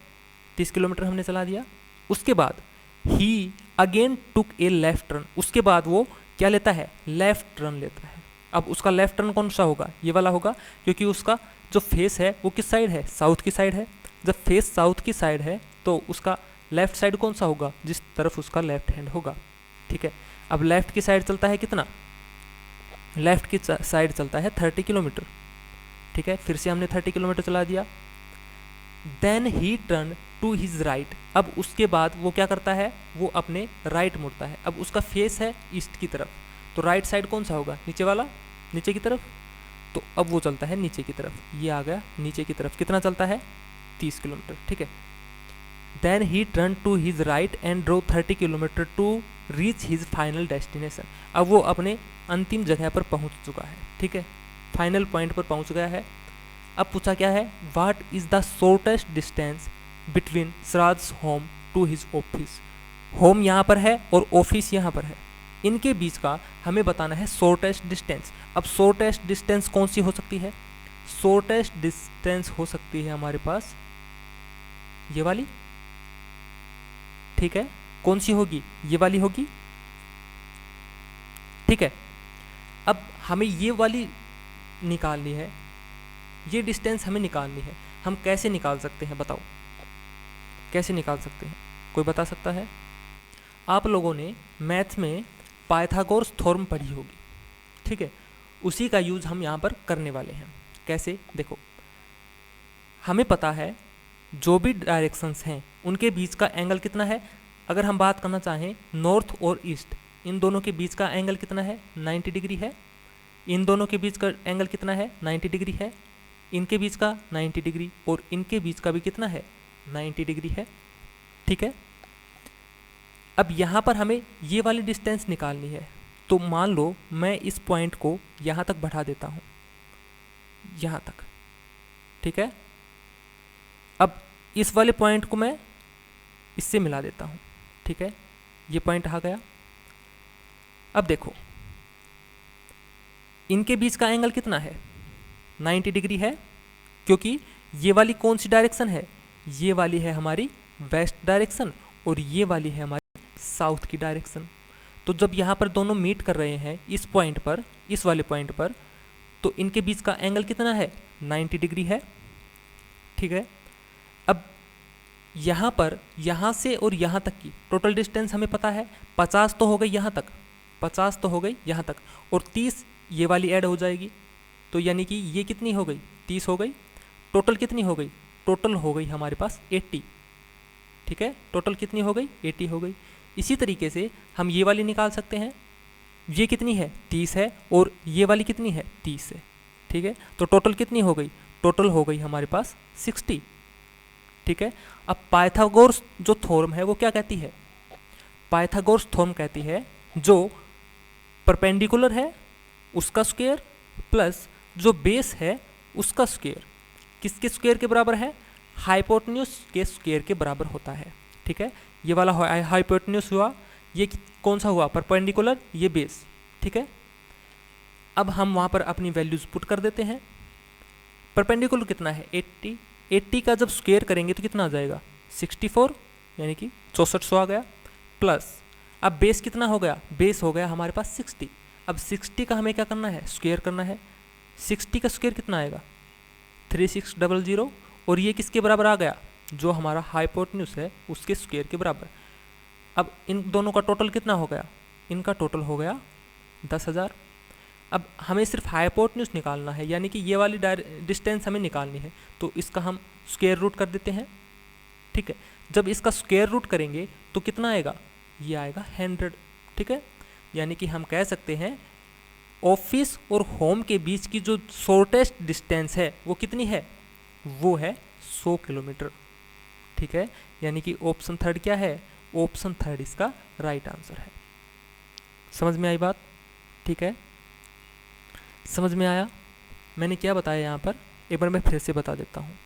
S1: 30 किलोमीटर हमने चला दिया। उसके बाद ही again took a left turn, उसके बाद वो क्या लेता है, लेफ्ट टर्न लेता है। अब उसका लेफ्ट टर्न कौन सा होगा, ये वाला होगा, क्योंकि उसका जो फेस है वो किस साइड है, साउथ की साइड है। जब फेस साउथ की साइड है तो उसका लेफ्ट साइड कौन सा होगा, जिस तरफ उसका लेफ्ट हैंड होगा, ठीक है। अब लेफ्ट की साइड चलता है कितना, लेफ्ट की साइड चलता है 30 किलोमीटर, ठीक है, फिर से हमने 30 किलोमीटर चला दिया। Then he turn to his right, अब उसके बाद वो क्या करता है, वो अपने राइट मुड़ता है। अब उसका फेस है ईस्ट की तरफ, तो राइट साइड कौन सा होगा, नीचे वाला, नीचे की तरफ, तो अब वो चलता है नीचे की तरफ, ये आ गया नीचे की तरफ, कितना चलता है, 30 किलोमीटर, ठीक है। Then he turn to his right and drove 30 kilometre to reach his final destination, अब वो अपने अंतिम जगह पर पहुंच चुका है, ठीक है, फाइनल पॉइंट पर पहुंच गया है। अब पूछा क्या है, what is the shortest distance between Shraddha's home to his office, home यहाँ पर है और ऑफिस यहाँ पर है, इनके बीच का हमें बताना है शॉर्टेस्ट डिस्टेंस। अब शॉर्टेस्ट डिस्टेंस कौन सी हो सकती है, शॉर्टेस्ट डिस्टेंस हो सकती है हमारे पास ये वाली, ठीक है, कौन सी होगी, ये वाली होगी, ठीक है। अब हमें ये वाली निकालनी है, ये डिस्टेंस हमें निकालनी है। हम कैसे निकाल सकते हैं, बताओ कैसे निकाल सकते हैं, कोई बता सकता है। आप लोगों ने मैथ में पाइथागोरस थ्योरम पढ़ी होगी, ठीक है, उसी का यूज़ हम यहाँ पर करने वाले हैं। कैसे, देखो, हमें पता है जो भी डायरेक्शंस हैं उनके बीच का एंगल कितना है। अगर हम बात करना चाहें नॉर्थ और ईस्ट, इन दोनों के बीच का एंगल कितना है, 90 डिग्री है। इन दोनों के बीच का एंगल कितना है, 90 डिग्री है। इनके बीच का 90 डिग्री और इनके बीच का भी कितना है, 90 डिग्री है, ठीक है। अब यहाँ पर हमें ये वाली डिस्टेंस निकालनी है, तो मान लो मैं इस पॉइंट को यहाँ तक बढ़ा देता हूँ, यहाँ तक, ठीक है। अब इस वाले पॉइंट को मैं इससे मिला देता हूँ, ठीक है, ये पॉइंट आ गया। अब देखो इनके बीच का एंगल कितना है, 90 डिग्री है, क्योंकि ये वाली कौन सी डायरेक्शन है, ये वाली है हमारी वेस्ट डायरेक्शन और ये वाली है हमारी साउथ की डायरेक्शन। तो जब यहाँ पर दोनों मीट कर रहे हैं इस पॉइंट पर, इस वाले पॉइंट पर, तो इनके बीच का एंगल कितना है, 90 डिग्री है। ठीक है, अब यहाँ पर यहाँ से और यहाँ तक की टोटल डिस्टेंस हमें पता है, 50 तो हो गई यहाँ तक, 50 तो हो गई यहाँ तक, और 30 ये वाली ऐड हो जाएगी, तो यानी कि ये कितनी हो गई, 30 हो गई। टोटल कितनी हो गई, टोटल हो गई हमारे पास 80। ठीक है, टोटल कितनी हो गई, 80 हो गई। इसी तरीके से हम ये वाली निकाल सकते हैं, ये कितनी है, 30 है, और ये वाली कितनी है, 30 है। ठीक है, तो टोटल कितनी हो गई, टोटल हो गई हमारे पास 60। ठीक है, अब पाइथागोरस जो थ्योरम है वो क्या कहती है, पाइथागोरस थ्योरम कहती है जो परपेंडिकुलर है उसका स्क्वायर प्लस जो बेस है उसका स्क्वायर किसके स्क्वायर के बराबर है, हाइपोटेन्यूस के स्क्वायर के बराबर होता है। ठीक है, ये वाला हाइपोटेन्यूस हुआ, ये कौन सा हुआ, परपेंडिकुलर, ये बेस। ठीक है, अब हम वहाँ पर अपनी वैल्यूज पुट कर देते हैं। परपेंडिकुलर कितना है, 80, 80 का जब स्क्वायर करेंगे तो कितना आ जाएगा, 64, यानी कि 6400 आ गया, प्लस अब बेस कितना हो गया, बेस हो गया हमारे पास 60। अब 60 का हमें क्या करना है, स्क्वायर करना है। 60 का स्क्वायर कितना आएगा, 3600, और ये किसके बराबर आ गया, जो हमारा हाइपोटेन्यूस है उसके स्क्वायर के बराबर। अब इन दोनों का टोटल कितना हो गया, इनका टोटल हो गया 10,000। अब हमें सिर्फ हाइपोटेन्यूस निकालना है, यानी कि ये वाली डिस्टेंस हमें निकालनी है, तो इसका हम स्क्वायर रूट कर देते हैं। ठीक है, जब इसका स्क्वायर रूट करेंगे तो कितना आएगा, ये आएगा 100। ठीक है, यानी कि हम कह सकते हैं ऑफिस और होम के बीच की जो शॉर्टेस्ट डिस्टेंस है वो कितनी है, वो है 100 किलोमीटर। ठीक है, यानी कि ऑप्शन थर्ड क्या है, ऑप्शन थर्ड इसका राइट आंसर है। समझ में आई बात। ठीक है, समझ में आया, मैंने क्या बताया यहाँ पर, एक बार मैं फिर से बता देता हूँ।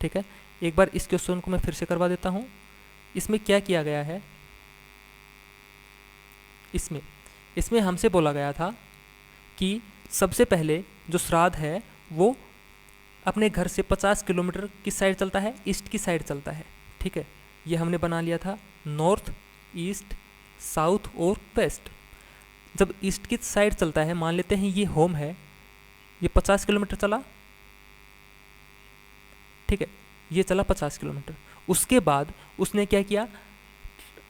S1: ठीक है, एक बार इस क्वेश्चन को मैं फिर से करवा देता हूँ। इसमें क्या किया गया है, इसमें हमसे बोला गया था कि सबसे पहले जो श्राद्ध है वो अपने घर से 50 किलोमीटर किस साइड चलता है, ईस्ट की साइड चलता है। ठीक है, ये हमने बना लिया था नॉर्थ, ईस्ट, साउथ और वेस्ट। जब ईस्ट की साइड चलता है, मान लेते हैं ये होम है, ये 50 किलोमीटर चला। ठीक है, ये चला 50 किलोमीटर। उसके बाद उसने क्या किया,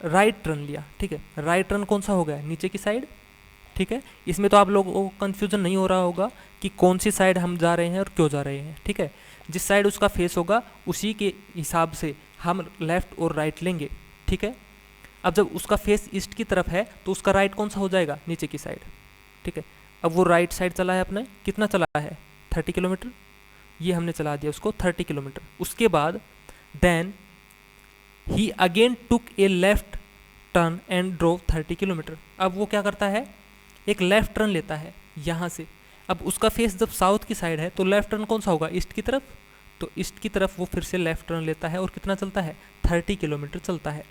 S1: राइट टर्न लिया। ठीक है, राइट टर्न कौन सा हो गया, नीचे की साइड। ठीक है, इसमें तो आप लोगों को कन्फ्यूजन नहीं हो रहा होगा कि कौन सी साइड हम जा रहे हैं और क्यों जा रहे हैं। ठीक है, जिस साइड उसका फेस होगा उसी के हिसाब से हम लेफ्ट और राइट लेंगे। ठीक है, अब जब उसका फेस ईस्ट की तरफ है तो उसका राइट कौन सा हो जाएगा, नीचे की साइड। ठीक है, अब वो राइट साइड चला है अपने, कितना चला है, 30 किलोमीटर, ये हमने चला दिया उसको 30 किलोमीटर। उसके बाद then he again took a left turn and drove 30 kilometre. अब वो क्या करता है, एक लेफ्ट टर्न लेता है यहाँ से। अब उसका फेस जब साउथ की साइड है तो लेफ्ट टर्न कौन सा होगा, ईस्ट की तरफ, तो ईस्ट की तरफ वो फिर से लेफ्ट टर्न लेता है और कितना चलता है, 30 किलोमीटर चलता है।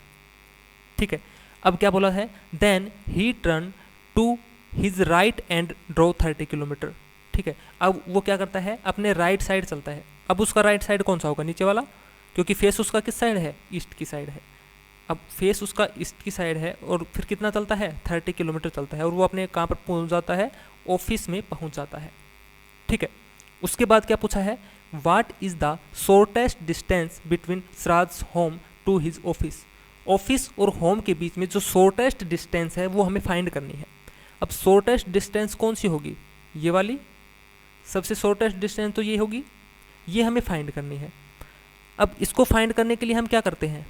S1: ठीक है, अब क्या बोला है, then he turn to his right and drove 30 kilometre. ठीक है, अब वो क्या करता है, अपने राइट साइड चलता है। अब उसका राइट साइड कौन सा होगा, नीचे वाला, क्योंकि फेस उसका किस साइड है, ईस्ट की साइड है। अब फेस उसका ईस्ट की साइड है और फिर कितना चलता है, 30 किलोमीटर चलता है, और वो अपने कहाँ पर पहुँच जाता है, ऑफिस में पहुँच जाता है। ठीक है, उसके बाद क्या पूछा है, what is the shortest distance between Shraddha's home to his office. Office और होम के बीच में जो शॉर्टेस्ट डिस्टेंस है वो हमें फाइंड करनी है। अब शॉर्टेस्ट डिस्टेंस कौन सी होगी, ये वाली, सबसे शॉर्टेस्ट डिस्टेंस तो ये होगी, ये हमें फाइंड करनी है। अब इसको फाइंड करने के लिए हम क्या करते हैं,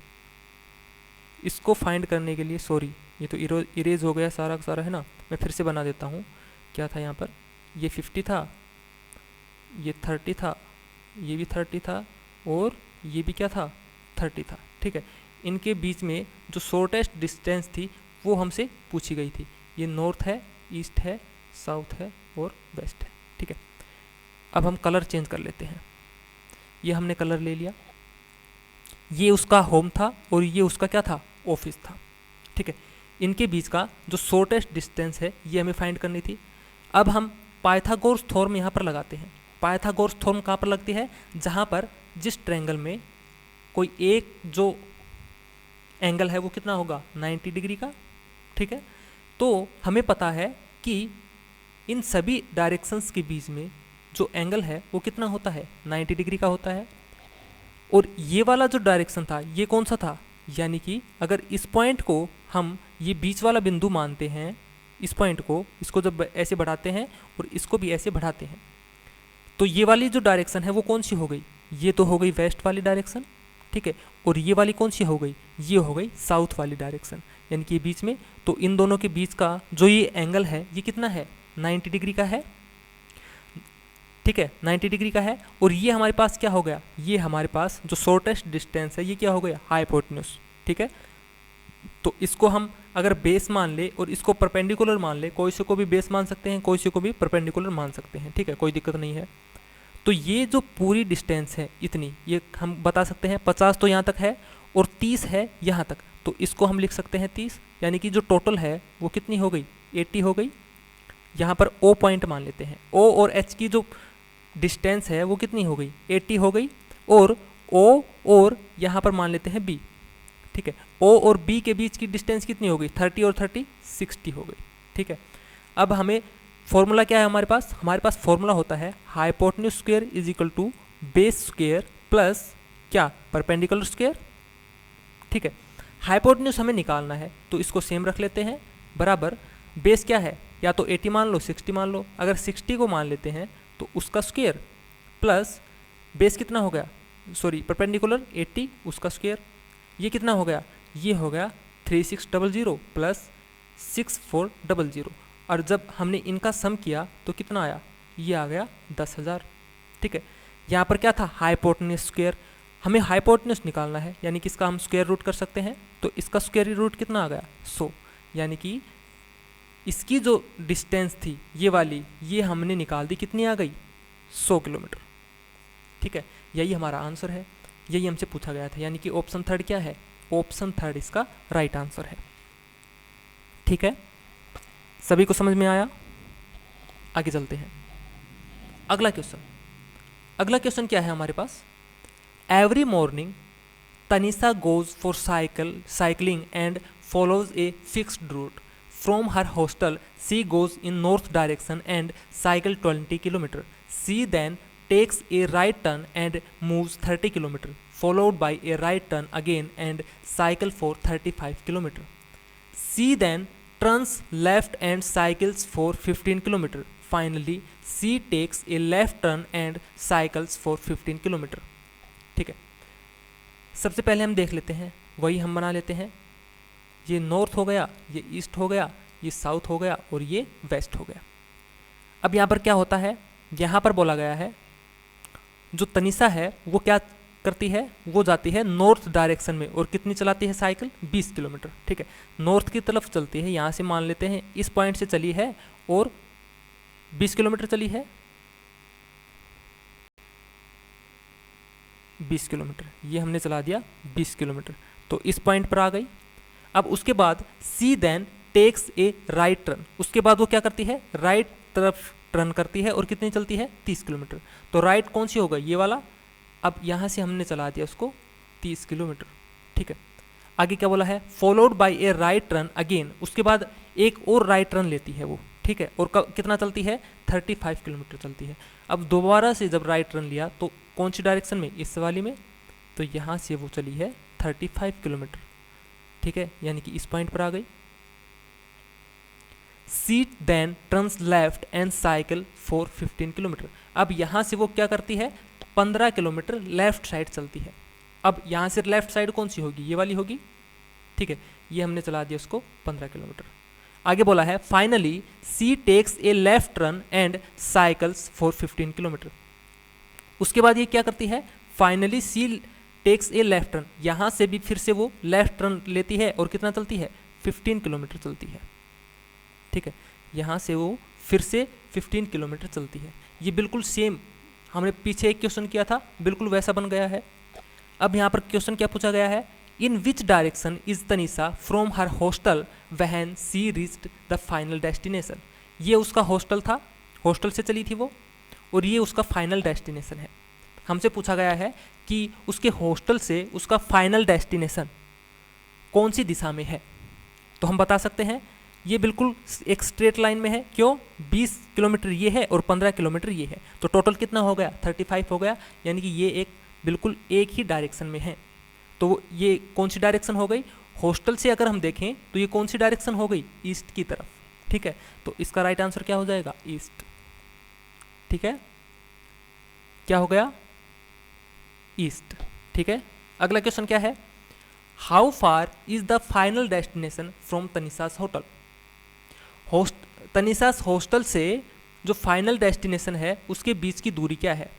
S1: इसको फाइंड करने के लिए, सॉरी ये तो इरेज हो गया सारा का सारा है ना, मैं फिर से बना देता हूँ। क्या था यहाँ पर, ये 50 था, ये 30 था, ये भी 30 था, और ये भी क्या था, 30 था। ठीक है, इनके बीच में जो शॉर्टेस्ट डिस्टेंस थी वो हमसे पूछी गई थी। ये नॉर्थ है, ईस्ट है, साउथ है और वेस्ट है। ठीक है, अब हम कलर चेंज कर लेते हैं। ये हमने कलर ले लिया, ये उसका होम था और ये उसका क्या था, ऑफिस था। ठीक है, इनके बीच का जो शॉर्टेस्ट डिस्टेंस है ये हमें फाइंड करनी थी। अब हम पाइथागोरस थ्योरम यहाँ पर लगाते हैं। पाइथागोरस थ्योरम कहाँ पर लगती है, जहाँ पर जिस ट्रायंगल में कोई एक जो एंगल है वो कितना होगा, 90 डिग्री का। ठीक है, तो हमें पता है कि इन सभी डायरेक्शंस के बीच में जो एंगल है वो कितना होता है, 90 डिग्री का होता है। और ये वाला जो डायरेक्शन था ये कौन सा था, यानी कि अगर इस पॉइंट को हम ये बीच वाला बिंदु मानते हैं, इस पॉइंट को, इसको जब ऐसे बढ़ाते हैं और इसको भी ऐसे बढ़ाते हैं, तो ये वाली जो डायरेक्शन है वो कौन सी हो गई, ये तो हो गई वेस्ट वाली डायरेक्शन, ठीक है। और ये वाली कौन सी हो गई, ये हो गई साउथ वाली डायरेक्शन, यानी कि बीच में। तो इन दोनों के बीच का जो ये एंगल है ये कितना है, 90 डिग्री का है, ठीक है, 90 डिग्री का है। और ये हमारे पास क्या हो गया, ये हमारे पास जो शॉर्टेस्ट डिस्टेंस है ये क्या हो गया, हाइपोटेन्यूज, ठीक है। तो इसको हम अगर बेस मान ले और इसको परपेंडिकुलर मान ले, कोई से को भी बेस मान सकते हैं, कोई से को भी परपेंडिकुलर मान सकते हैं, ठीक है, कोई दिक्कत नहीं है। तो ये जो पूरी डिस्टेंस है इतनी, ये हम बता सकते हैं 50 तो यहाँ तक है और 30 है यहाँ तक, तो इसको हम लिख सकते हैं 30, यानी कि जो टोटल है वो कितनी हो गई, 80 हो गई। यहाँ पर O पॉइंट मान लेते हैं, O और H की जो डिस्टेंस है वो कितनी हो गई, 80 हो गई। और O और यहाँ पर मान लेते हैं B, ठीक है, O और B के बीच की डिस्टेंस कितनी हो गई, 30 और 30 60 हो गई, ठीक है। अब हमें फॉर्मूला क्या है हमारे पास फॉर्मूला होता है hypotenuse square is equal to base square plus क्या, परपेंडिकुलर स्क्वायर, ठीक है। हाइपोटेन्यूज हमें निकालना है तो इसको सेम रख लेते हैं, बराबर बेस क्या है, या तो 80 मान लो 60 मान लो, अगर 60 को मान लेते हैं तो उसका स्क्वायर प्लस बेस कितना हो गया, सॉरी परपेंडिकुलर 80 उसका स्क्वायर, ये कितना हो गया, ये हो गया 3600 प्लस 6400। और जब हमने इनका सम किया तो कितना आया, ये आ गया 10,000, ठीक है। यहाँ पर क्या था, हाइपोटेन्यूज स्क्वायर, हमें हाइपोटेन्यूज निकालना है, यानी कि इसका हम स्क्वायर रूट कर सकते हैं, तो इसका स्क्वायर रूट कितना आ गया 100, यानी कि इसकी जो डिस्टेंस थी ये वाली, ये हमने निकाल दी, कितनी आ गई 100 किलोमीटर, ठीक है। यही हमारा आंसर है, यही हमसे पूछा गया था, यानी कि ऑप्शन थर्ड क्या है, ऑप्शन थर्ड इसका राइट आंसर है, ठीक है। सभी को समझ में आया, आगे चलते हैं। अगला क्वेश्चन क्या है हमारे पास, every morning Tanisha goes for cycling and follows a fixed route from her hostel, she goes in north direction and cycle 20 kilometer, she then takes a right turn and moves 30 km, followed by a right turn again and cycle for 35 km. She then turns left and cycles for 15 km. Finally, she takes a left turn and cycles for 15 km. ठीक है, सबसे पहले हम देख लेते हैं, वही हम बना लेते हैं। ये नॉर्थ हो गया, ये ईस्ट हो गया, ये साउथ हो गया और ये वेस्ट हो गया। अब यहाँ पर क्या होता है, यहाँ पर बोला गया है जो तनिषा है वो क्या करती है, वो जाती है नॉर्थ डायरेक्शन में और कितनी चलाती है साइकिल, 20 किलोमीटर, ठीक है। नॉर्थ की तरफ चलती है, यहाँ से मान लेते हैं इस पॉइंट से चली है और 20 किलोमीटर चली है, 20 किलोमीटर, ये हमने चला दिया 20 किलोमीटर, तो इस पॉइंट पर आ गई। अब उसके बाद she then takes a right turn, उसके बाद वो क्या करती है, राइट तरफ टर्न करती है और कितनी चलती है, 30 किलोमीटर। तो राइट कौन सी होगा, ये वाला। अब यहाँ से हमने चला दिया उसको 30 किलोमीटर, ठीक है। आगे क्या बोला है, followed by A right turn again, उसके बाद एक और राइट टर्न लेती है वो, ठीक है, और कितना चलती है, 35 किलोमीटर चलती है। अब दोबारा से जब राइट टर्न लिया तो कौन सी डायरेक्शन में, इस वाली में, तो यहाँ से वो चली है 35 किलोमीटर, ठीक है, यानी कि इस पॉइंट पर आ गई। She then turns left and cycle for 15 kilometre. अब यहाँ से वो क्या करती है, 15 किलोमीटर लेफ्ट साइड चलती है। अब यहाँ से लेफ्ट साइड कौन सी होगी, ये वाली होगी, ठीक है, ये हमने चला दिया उसको 15 किलोमीटर। आगे बोला है finally she takes a left turn and cycles for 15 kilometre. उसके बाद ये क्या करती है, finally she takes a left turn, यहाँ से भी फिर से वो लेफ्ट टर्न लेती है और कितना चलती है, 15 किलोमीटर चलती है, ठीक है। यहाँ से वो फिर से 15 किलोमीटर चलती है। ये बिल्कुल सेम हमने पीछे एक क्वेश्चन किया था, बिल्कुल वैसा बन गया है। अब यहाँ पर क्वेश्चन क्या पूछा गया है, in which direction is Tanisha from her hostel when she reached the final destination. ये उसका हॉस्टल था, हॉस्टल से चली थी वो, और ये उसका फाइनल डेस्टिनेशन है। हमसे पूछा गया है कि उसके हॉस्टल से उसका फाइनल डेस्टिनेशन कौन सी दिशा में है। तो हम बता सकते हैं ये बिल्कुल एक स्ट्रेट लाइन में है, क्यों? 20 किलोमीटर ये है और 15 किलोमीटर ये है, तो टोटल कितना हो गया? 35 हो गया, यानी कि ये एक बिल्कुल एक ही डायरेक्शन में है। तो ये कौन सी डायरेक्शन हो गई? हॉस्टल से अगर हम देखें तो ये कौन सी डायरेक्शन हो गई? ईस्ट की तरफ, ठीक है। तो इसका राइट आंसर क्या हो जाएगा? ईस्ट, ठीक है। क्या हो गया? ईस्ट, ठीक है। अगला क्वेश्चन क्या है? How far is the final destination from Tanisha's hotel? Tanisha's hostel से जो फाइनल डेस्टिनेशन है उसके बीच की दूरी क्या है?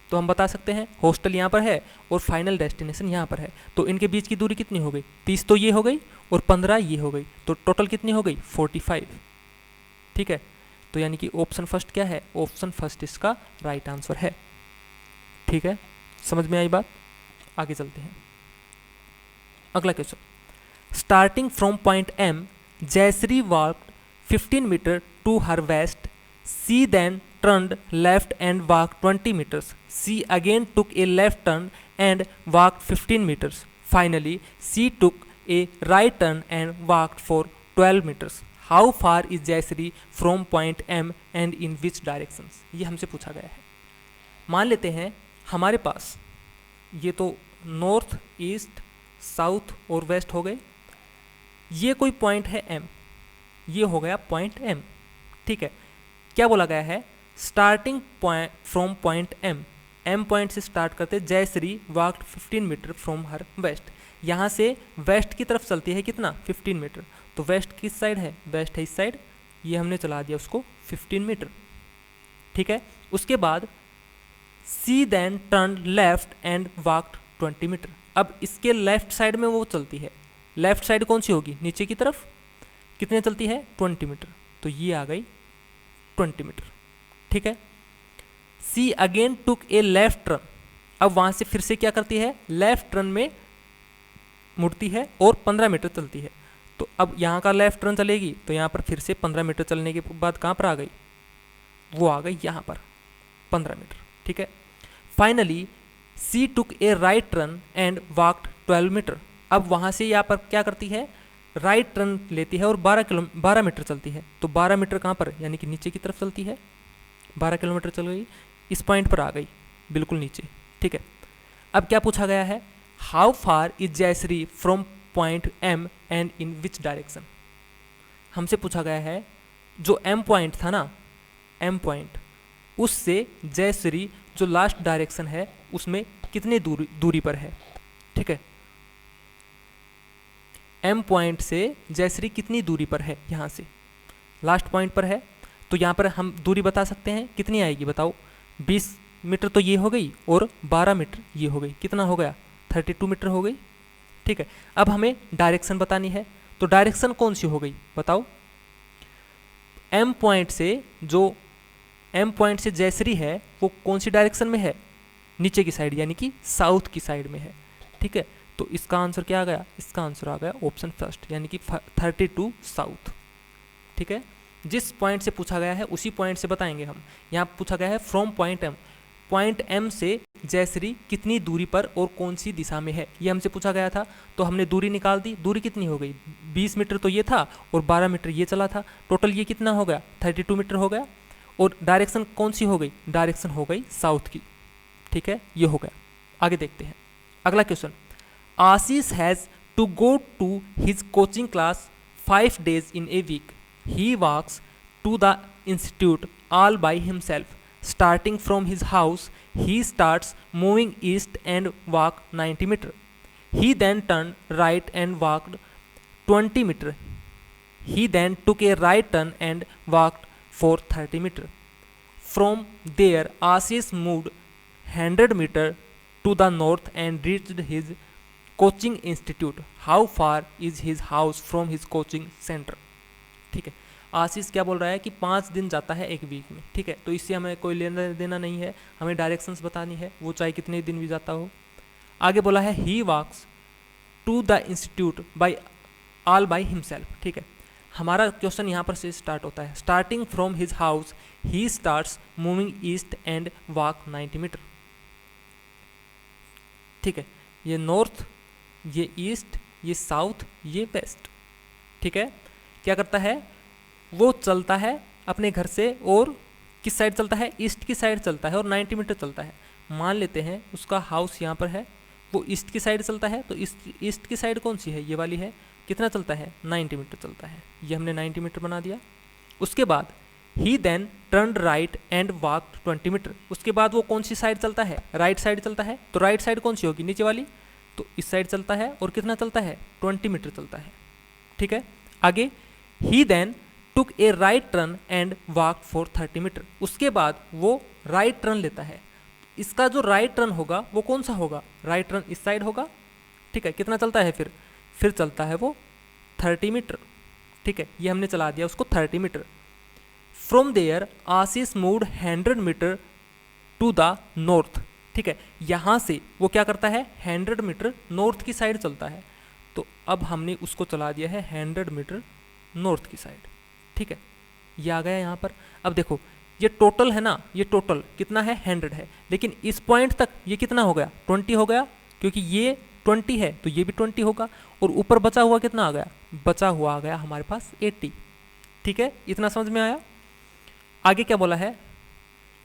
S1: तो हम बता सकते हैं हॉस्टल यहाँ पर है और फाइनल डेस्टिनेशन यहाँ पर है, तो इनके बीच की दूरी कितनी हो गई? 30 तो ये हो गई और 15 ये हो गई, तो टोटल कितनी हो गई? 45, ठीक है। तो यानी कि ऑप्शन फर्स्ट क्या है? ऑप्शन फर्स्ट इसका राइट आंसर है, ठीक है। समझ में आई बात? आगे चलते हैं। अगला question, starting from point M Jayashree walked 15 metre to her west, she then turned left and walked 20 meters. She again took a left turn and walked 15 meters. Finally, she took a right turn and walked for 12 meters. How far is Jayashree from point M and in which directions? ये हमसे पूछा गया है। मान लेते हैं हमारे पास ये तो नॉर्थ, ईस्ट, साउथ और वेस्ट हो गए। ये कोई पॉइंट है M, ये हो गया पॉइंट M, ठीक है। क्या बोला गया है? Starting point from point M point से स्टार्ट करते Jayashree walked 15 metre from her west. यहाँ से वेस्ट की तरफ चलती है कितना? 15 मीटर। तो वेस्ट किस साइड है? वेस्ट है इस साइड, ये हमने चला दिया उसको 15 मीटर, ठीक है। उसके बाद she then turn left and walked 20 meter. अब इसके लेफ्ट साइड में वो चलती है, लेफ्ट साइड कौन सी होगी? नीचे की तरफ। कितने चलती है? 20 मीटर, तो ये आ गई 20 मीटर, ठीक है। See again took a left turn. अब वहां से फिर से क्या करती है? लेफ्ट टर्न में मुड़ती है और 15 मीटर चलती है। तो अब यहाँ का लेफ्ट टर्न चलेगी तो यहाँ पर फिर से 15 मीटर चलने के बाद कहाँ पर आ गई? वो आ गई यहाँ पर 15 मीटर, ठीक है। Finally she took a right turn and walked 12 metre. अब वहाँ से यहाँ पर क्या करती है? राइट टर्न लेती है और 12 मीटर चलती है। तो 12 मीटर कहाँ पर? यानी कि नीचे की तरफ चलती है, 12 किलोमीटर चल गई, इस पॉइंट पर आ गई बिल्कुल नीचे, ठीक है। अब क्या पूछा गया है? How far is Jayashree from point M and in which direction? हमसे पूछा गया है जो एम पॉइंट था ना, एम पॉइंट, उससे जयश्री जो लास्ट डायरेक्शन है उसमें कितने दूरी पर है, ठीक है। एम पॉइंट से जयश्री कितनी दूरी पर है? यहाँ से लास्ट पॉइंट पर है, तो यहाँ पर हम दूरी बता सकते हैं कितनी आएगी? बताओ। 20 मीटर तो ये हो गई और 12 मीटर ये हो गई, कितना हो गया? 32 मीटर हो गई, ठीक है। अब हमें डायरेक्शन बतानी है, तो डायरेक्शन कौन सी हो गई बताओ? एम पॉइंट से जयश्री है वो कौन सी डायरेक्शन में है? नीचे की साइड, यानी कि साउथ की साइड में है, ठीक है। तो इसका आंसर क्या आ गया? इसका आंसर आ गया ऑप्शन फर्स्ट, यानी कि 32 साउथ, ठीक है। जिस पॉइंट से पूछा गया है उसी पॉइंट से बताएंगे हम। यहाँ पूछा गया है from point M, point M से जयश्री कितनी दूरी पर और कौन सी दिशा में है, ये हमसे पूछा गया था। तो हमने दूरी निकाल दी। दूरी कितनी हो गई? 20 मीटर तो ये था और 12 मीटर ये चला था, टोटल ये कितना हो गया? 32 मीटर हो गया। और डायरेक्शन कौन सी हो गई? डायरेक्शन हो गई साउथ की, ठीक है। ये हो गया। आगे देखते हैं अगला question. Ashish has to go to his coaching class 5 days in a week. He walks to the institute all by himself. Starting from his house, he starts moving east and walk 90 meter. He then turned right and walked 20 meter. He then took a right turn and walked for 30 meter. From there, Ashish moved 100 meter to the north and reached his coaching institute. How far is his house from his coaching centre, ठीक है। आशीष क्या बोल रहा है कि 5 दिन जाता है एक वीक में, ठीक है। तो इससे हमें कोई लेना देना नहीं है, हमें डायरेक्शंस बतानी है, वो चाहे कितने दिन भी जाता हो। आगे बोला है he walks to the institute all by himself, ठीक है। हमारा क्वेश्चन यहाँ पर से स्टार्ट होता है। Starting from his house he starts moving east and walk 90 metre, ठीक है। ये नॉर्थ, ये ईस्ट, ये साउथ, ये वेस्ट, ठीक है। क्या करता है? वो चलता है अपने घर से, और किस साइड चलता है, ईस्ट की साइड चलता है, और 90 मीटर चलता है। मान लेते हैं उसका हाउस यहाँ पर है, वो ईस्ट की साइड चलता है, तो ईस्ट की साइड कौन सी है, ये वाली है। कितना चलता है, 90 मीटर चलता है। ये हमने 90 मीटर बना दिया। उसके बाद he then turn right and walk 20 meter. उसके बाद वो कौन सी साइड चलता है, राइट साइड चलता है। तो राइट साइड कौन सी होगी, नीचे वाली, तो इस साइड चलता है, और कितना चलता है, 20 मीटर चलता है। ठीक है, आगे he then took a right turn and walk for 30 meter. उसके बाद वो राइट टर्न लेता है। इसका जो राइट टर्न होगा वो कौन सा होगा, राइट टर्न इस साइड होगा। ठीक है, कितना चलता है, फिर चलता है वो 30 मीटर। ठीक है, ये हमने चला दिया उसको 30 metre. From there Ashish moved 100 metre to the north. ठीक है, यहाँ से वो क्या करता है, 100 मीटर नॉर्थ की साइड चलता है। तो अब हमने उसको चला दिया है 100 मीटर नॉर्थ की साइड। ठीक है, ये आ गया यहाँ पर। अब देखो ये टोटल है ना, ये टोटल कितना है, 100 है, लेकिन इस पॉइंट तक ये कितना हो गया, 20 हो गया, क्योंकि ये 20 है तो ये भी 20 होगा, और ऊपर बचा हुआ कितना आ गया, बचा हुआ आ गया हमारे पास 80। ठीक है, इतना समझ में आया। आगे क्या बोला है,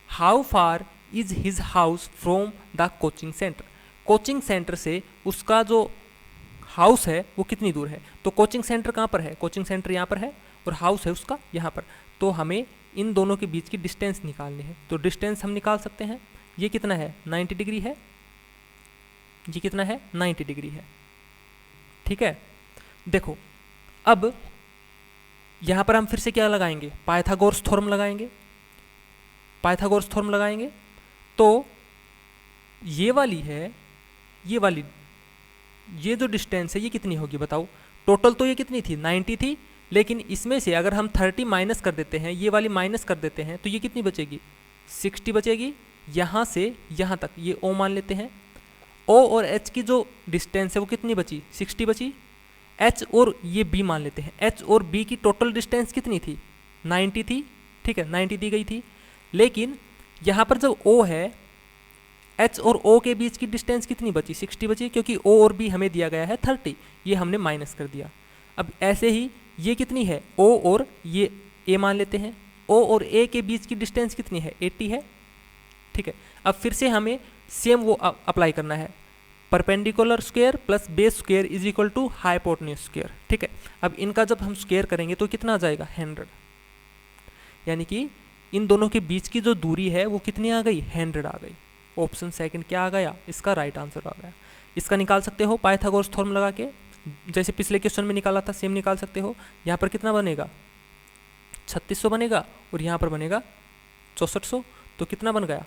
S1: how far is his house from the coaching centre. Coaching centre से उसका जो हाउस है वो कितनी दूर है। तो कोचिंग सेंटर कहाँ पर है, कोचिंग सेंटर यहाँ पर है, और हाउस है उसका यहाँ पर। तो हमें इन दोनों के बीच की डिस्टेंस निकालनी है। तो डिस्टेंस हम निकाल सकते हैं, ये कितना है, 90 डिग्री है, ये कितना है, 90 डिग्री है। ठीक है, देखो अब यहाँ पर हम फिर से क्या लगाएंगे, पाइथागोरस थ्योरम लगाएंगे। पाइथागोरस थ्योरम लगाएंगे तो ये वाली है, ये वाली, ये जो डिस्टेंस है ये कितनी होगी बताओ। टोटल तो ये कितनी थी, 90 थी, लेकिन इसमें से अगर हम 30 माइनस कर देते हैं, ये वाली माइनस कर देते हैं, तो ये कितनी बचेगी, 60 बचेगी। यहाँ से यहाँ तक ये O मान लेते हैं। O और H की जो डिस्टेंस है वो कितनी बची, 60 बची। H और ये B मान लेते हैं, H और B की टोटल डिस्टेंस कितनी थी, 90 थी। ठीक है, 90 दी गई थी, लेकिन यहाँ पर जब O है, H और O के बीच की डिस्टेंस कितनी बची, 60 बची, क्योंकि O और B हमें दिया गया है 30, ये हमने माइनस कर दिया। अब ऐसे ही ये कितनी है, O और ये A मान लेते हैं, O और A के बीच की डिस्टेंस कितनी है, 80 है। ठीक है, अब फिर से हमें सेम वो अप्लाई करना है, perpendicular square plus base square is equal to hypotenuse square. ठीक है, अब इनका जब हम स्क्वायर करेंगे तो कितना आ जाएगा, 100। यानी कि इन दोनों के बीच की जो दूरी है वो कितनी आ गई, 100 आ गई। ऑप्शन सेकंड क्या आ गया, इसका राइट आंसर आ गया। इसका निकाल सकते हो पाइथागोरस थ्योरम लगा के, जैसे पिछले क्वेश्चन में निकाला था सेम निकाल सकते हो। यहाँ पर कितना बनेगा, 3600 बनेगा, और यहाँ पर बनेगा 6400, तो कितना बन गया,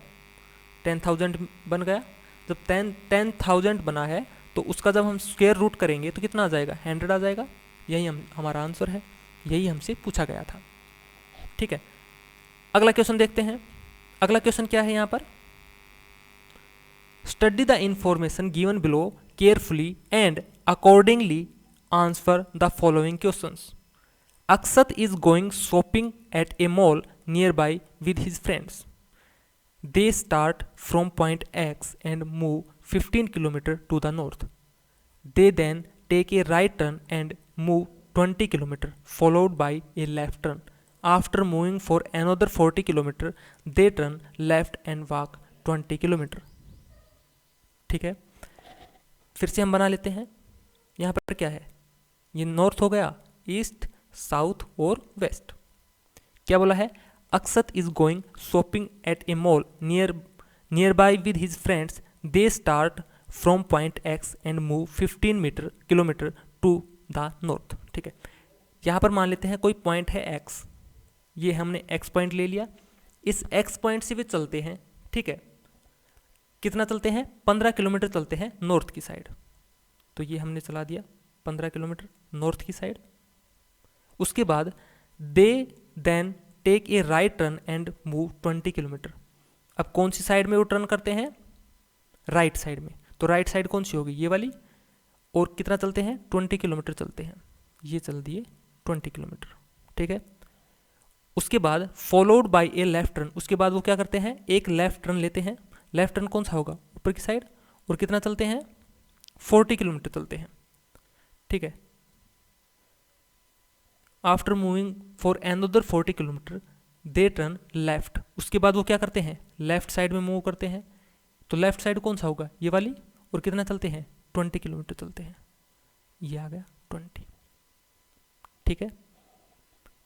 S1: 10,000 बन गया। जब 10,000 बना है तो उसका जब हम स्क्वायर रूट करेंगे तो कितना आ जाएगा, 100 आ जाएगा। यही हमारा आंसर है, यही हमसे पूछा गया था। ठीक है, अगला क्वेश्चन देखते हैं। अगला क्वेश्चन क्या है यहाँ पर, study the information given below carefully and accordingly answer the following questions. Akshat is going shopping at a mall nearby with his friends. They start from point X and move 15 km to the north. They then take a right turn and move 20 km followed by a left turn. After moving for another 40 km, they turn left and walk 20 km. ठीक है, फिर से हम बना लेते हैं। यहाँ पर क्या है, ये नॉर्थ हो गया, ईस्ट, साउथ और वेस्ट। क्या बोला है, Akshat is going shopping at a mall nearby with his friends. They start from point X and move 15 kilometer to the north. ठीक है, यहाँ पर मान लेते हैं कोई पॉइंट है X, ये हमने X पॉइंट ले लिया, इस X पॉइंट से भी चलते हैं। ठीक है, कितना चलते हैं, 15 किलोमीटर चलते हैं नॉर्थ की साइड। तो ये हमने चला दिया 15 किलोमीटर नॉर्थ की साइड। उसके बाद they then take a right turn and move 20 kilometer. अब कौन सी साइड में वो टर्न करते हैं, राइट साइड में। तो राइट साइड कौन सी होगी, ये वाली, और कितना चलते हैं, 20 किलोमीटर चलते हैं। ये चल दिए 20 किलोमीटर। ठीक है, उसके बाद followed by A left turn. उसके बाद वो क्या करते हैं, एक लेफ्ट टर्न लेते हैं। लेफ्ट टर्न कौन सा होगा, ऊपर की साइड, और कितना चलते हैं, 40 किलोमीटर चलते हैं। ठीक है, after moving for another 40 kilometre they turn left. उसके बाद वो क्या करते हैं, लेफ्ट साइड में मूव करते हैं। तो लेफ्ट साइड कौन सा होगा, ये वाली, और कितना चलते हैं, 20 किलोमीटर चलते हैं। ये आ गया 20। ठीक है,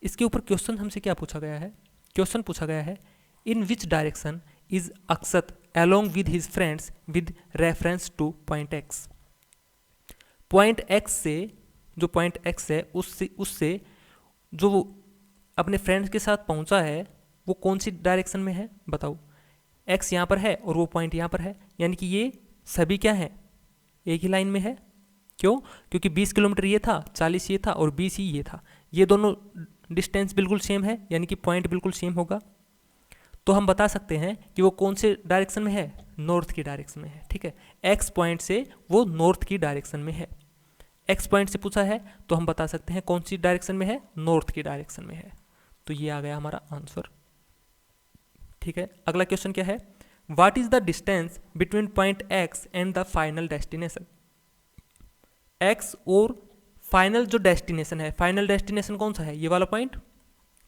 S1: इसके ऊपर क्वेश्चन हमसे क्या पूछा गया है, क्वेश्चन पूछा गया है in which direction is Akshat along with his friends with reference to point X. Point X से, जो पॉइंट एक्स है उससे जो वो अपने फ्रेंड्स के साथ पहुंचा है वो कौन सी डायरेक्शन में है, बताओ। एक्स यहाँ पर है और वो पॉइंट यहाँ पर है, यानी कि ये सभी क्या है, एक ही लाइन में है। क्यों, क्योंकि 20 किलोमीटर ये था, 40 ये था और 20 ही ये था। ये दोनों डिस्टेंस बिल्कुल सेम है, यानी कि पॉइंट बिल्कुल सेम होगा। तो हम बता सकते हैं कि वो कौन से डायरेक्शन में है, नॉर्थ की डायरेक्शन में है। ठीक है, एक्स पॉइंट से वो नॉर्थ की डायरेक्शन में है। एक्स पॉइंट से पूछा है तो हम बता सकते हैं कौन सी डायरेक्शन में है, नॉर्थ की डायरेक्शन में है। तो ये आ गया हमारा आंसर। ठीक है, अगला क्वेश्चन क्या है, what is the distance between point x and the final destination. X और फाइनल जो डेस्टिनेशन है, फाइनल डेस्टिनेशन कौन सा है, ये वाला पॉइंट।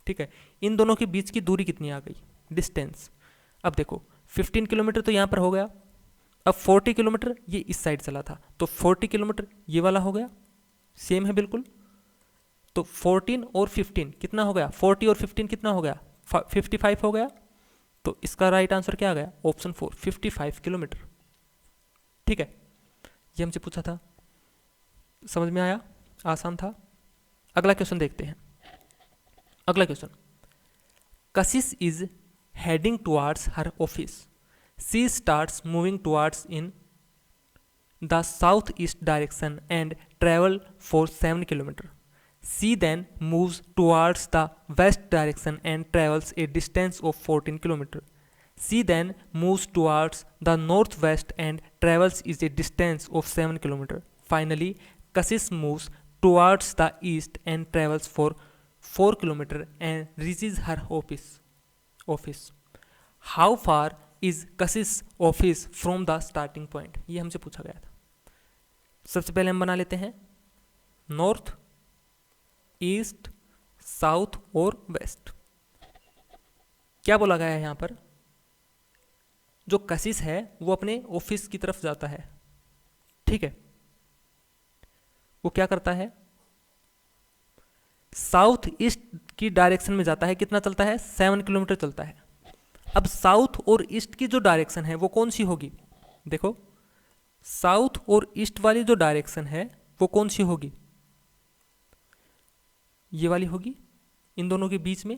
S1: ठीक है, इन दोनों के बीच की दूरी कितनी आ गई, डिस्टेंस। अब देखो 15 किलोमीटर तो यहाँ पर हो गया, अब 40 किलोमीटर ये इस साइड चला था, तो 40 किलोमीटर ये वाला हो गया, सेम है बिल्कुल। तो 14 और 15 कितना हो गया, 40 और 15 कितना हो गया, 55 हो गया। तो इसका राइट आंसर क्या आ गया, ऑप्शन 4, 55 किलोमीटर। ठीक है, ये हमसे पूछा था, समझ में आया, आसान था। अगला क्वेश्चन देखते हैं। अगला question, Kashish is heading towards her office. She starts moving towards in the southeast direction and travel for 7 kilometers. She then moves towards the west direction and travels a distance of 14 kilometers. She then moves towards the northwest and travels is a distance of 7 kilometers. Finally, Kashish moves towards the east and travels for 4 kilometers and reaches her office. How far is Kashish office from the starting point, ये हमसे पूछा गया था। सबसे पहले हम बना लेते हैं नॉर्थ, ईस्ट, साउथ और वेस्ट। क्या बोला गया है यहाँ पर, जो कशिश है वो अपने ऑफिस की तरफ जाता है। ठीक है, वो क्या करता है, साउथ ईस्ट की डायरेक्शन में जाता है। कितना चलता है, 7 किलोमीटर चलता है। अब साउथ और ईस्ट की जो डायरेक्शन है वो कौन सी होगी, देखो साउथ और ईस्ट वाली जो डायरेक्शन है वो कौन सी होगी, ये वाली होगी, इन दोनों के बीच में।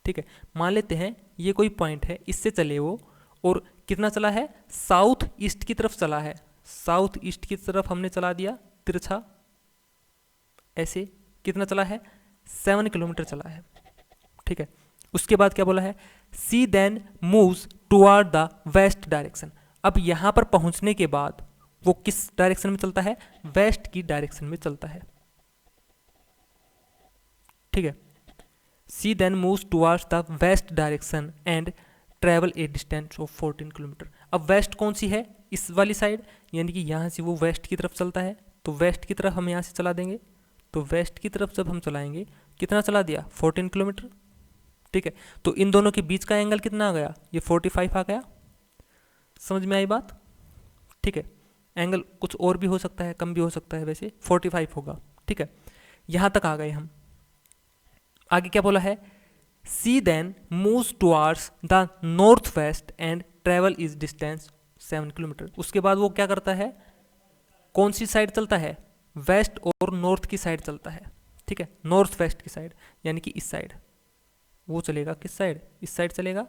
S1: ठीक है, मान लेते हैं ये कोई पॉइंट है, इससे चले वो, और कितना चला है, साउथ ईस्ट की तरफ चला है। साउथ ईस्ट की तरफ हमने चला दिया तिरछा, ऐसे कितना चला है, 7 किलोमीटर चला है। ठीक है, उसके बाद क्या बोला है, she then moves toward the west direction. अब यहां पर पहुंचने के बाद वो किस डायरेक्शन में चलता है, वेस्ट की डायरेक्शन में चलता है। ठीक है, she then moves towards the west direction and travel a distance of 14 kilometer. अब वेस्ट कौन सी है, इस वाली साइड, यानी कि यहां से वो वेस्ट की तरफ चलता है, तो वेस्ट की तरफ हम यहां से चला देंगे। तो वेस्ट की तरफ जब हम चलाएंगे, कितना चला दिया, 14 किलोमीटर। ठीक है, तो इन दोनों के बीच का एंगल कितना आ गया, ये 45 आ गया। समझ में आई बात। ठीक है, एंगल कुछ और भी हो सकता है, कम भी हो सकता है, वैसे 45 होगा। ठीक है, यहां तक आ गए हम। आगे क्या बोला है, she then moves towards the north west and travel is distance 7 kilometer. उसके बाद वो क्या करता है, कौन सी साइड चलता है, वेस्ट और नॉर्थ की साइड चलता है। ठीक है, नॉर्थ वेस्ट की साइड, यानी कि इस साइड वो चलेगा, किस साइड, इस साइड चलेगा।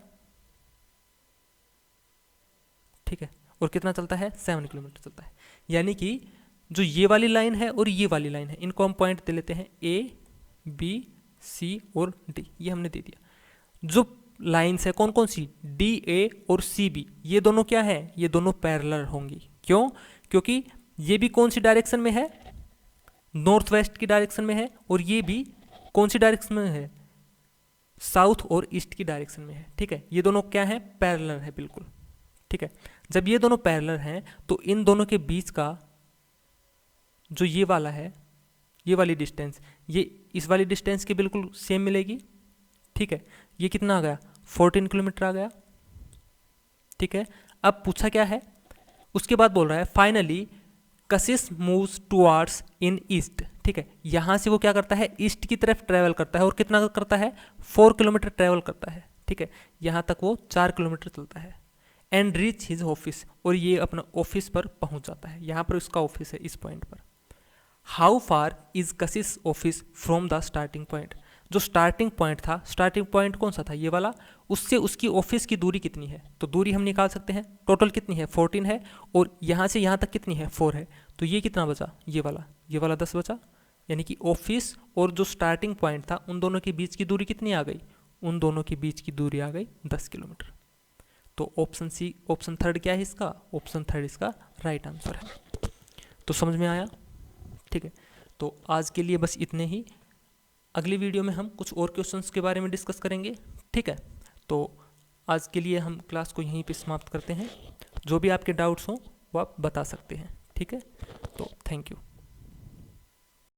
S1: ठीक है, और कितना चलता है, 7 किलोमीटर चलता है। यानी कि जो ये वाली लाइन है और ये वाली लाइन है, इनको हम पॉइंट दे लेते हैं ए, बी, सी और डी, ये हमने दे दिया। जो लाइन्स है कौन कौन सी, डी, ए और सी, बी, ये दोनों क्या है, ये दोनों पैरेलल होंगी। क्यों, क्योंकि ये भी कौन सी डायरेक्शन में है, नॉर्थ वेस्ट की डायरेक्शन में है, और ये भी कौन सी डायरेक्शन में है, साउथ और ईस्ट की डायरेक्शन में है। ठीक है, ये दोनों क्या है, पैरेलल है बिल्कुल। ठीक है, जब ये दोनों पैरेलल हैं तो इन दोनों के बीच का जो ये वाला है, ये वाली डिस्टेंस, ये इस वाली डिस्टेंस की बिल्कुल सेम मिलेगी, ठीक है। ये कितना आ गया, 14 किलोमीटर आ गया, ठीक है। अब पूछा क्या है, उसके बाद बोल रहा है फाइनली कशिश मूव्स टुवार्ड्स इन ईस्ट, ठीक है। यहाँ से वो क्या करता है, ईस्ट की तरफ ट्रैवल करता है, और कितना करता है, 4 किलोमीटर ट्रैवल करता है, ठीक है। यहाँ तक वो 4 किलोमीटर चलता है। एंड रीच हिज ऑफिस, और ये अपना ऑफिस पर पहुँच जाता है, यहाँ पर उसका ऑफिस है इस पॉइंट पर। How far is Kashish office from the starting point, जो स्टार्टिंग पॉइंट था, स्टार्टिंग पॉइंट कौन सा था, ये वाला, उससे उसकी ऑफिस की दूरी कितनी है, तो दूरी हम निकाल सकते हैं। टोटल कितनी है, 14 है, और यहाँ से यहाँ तक कितनी है, 4 है। तो ये कितना बचा, ये वाला 10 बचा, यानी कि ऑफिस और जो स्टार्टिंग पॉइंट था उन दोनों के बीच की दूरी कितनी आ गई, उन दोनों के बीच की दूरी आ गई 10 किलोमीटर। तो ऑप्शन सी, ऑप्शन थर्ड क्या है इसका, ऑप्शन थर्ड इसका राइट आंसर है। तो समझ में आया, ठीक है। तो आज के लिए बस इतने ही, अगली वीडियो में हम कुछ और क्वेश्चंस के बारे में डिस्कस करेंगे, ठीक है। तो आज के लिए हम क्लास को यहीं पे समाप्त करते हैं। जो भी आपके डाउट्स हों वो आप बता सकते हैं, ठीक है। तो थैंक यू।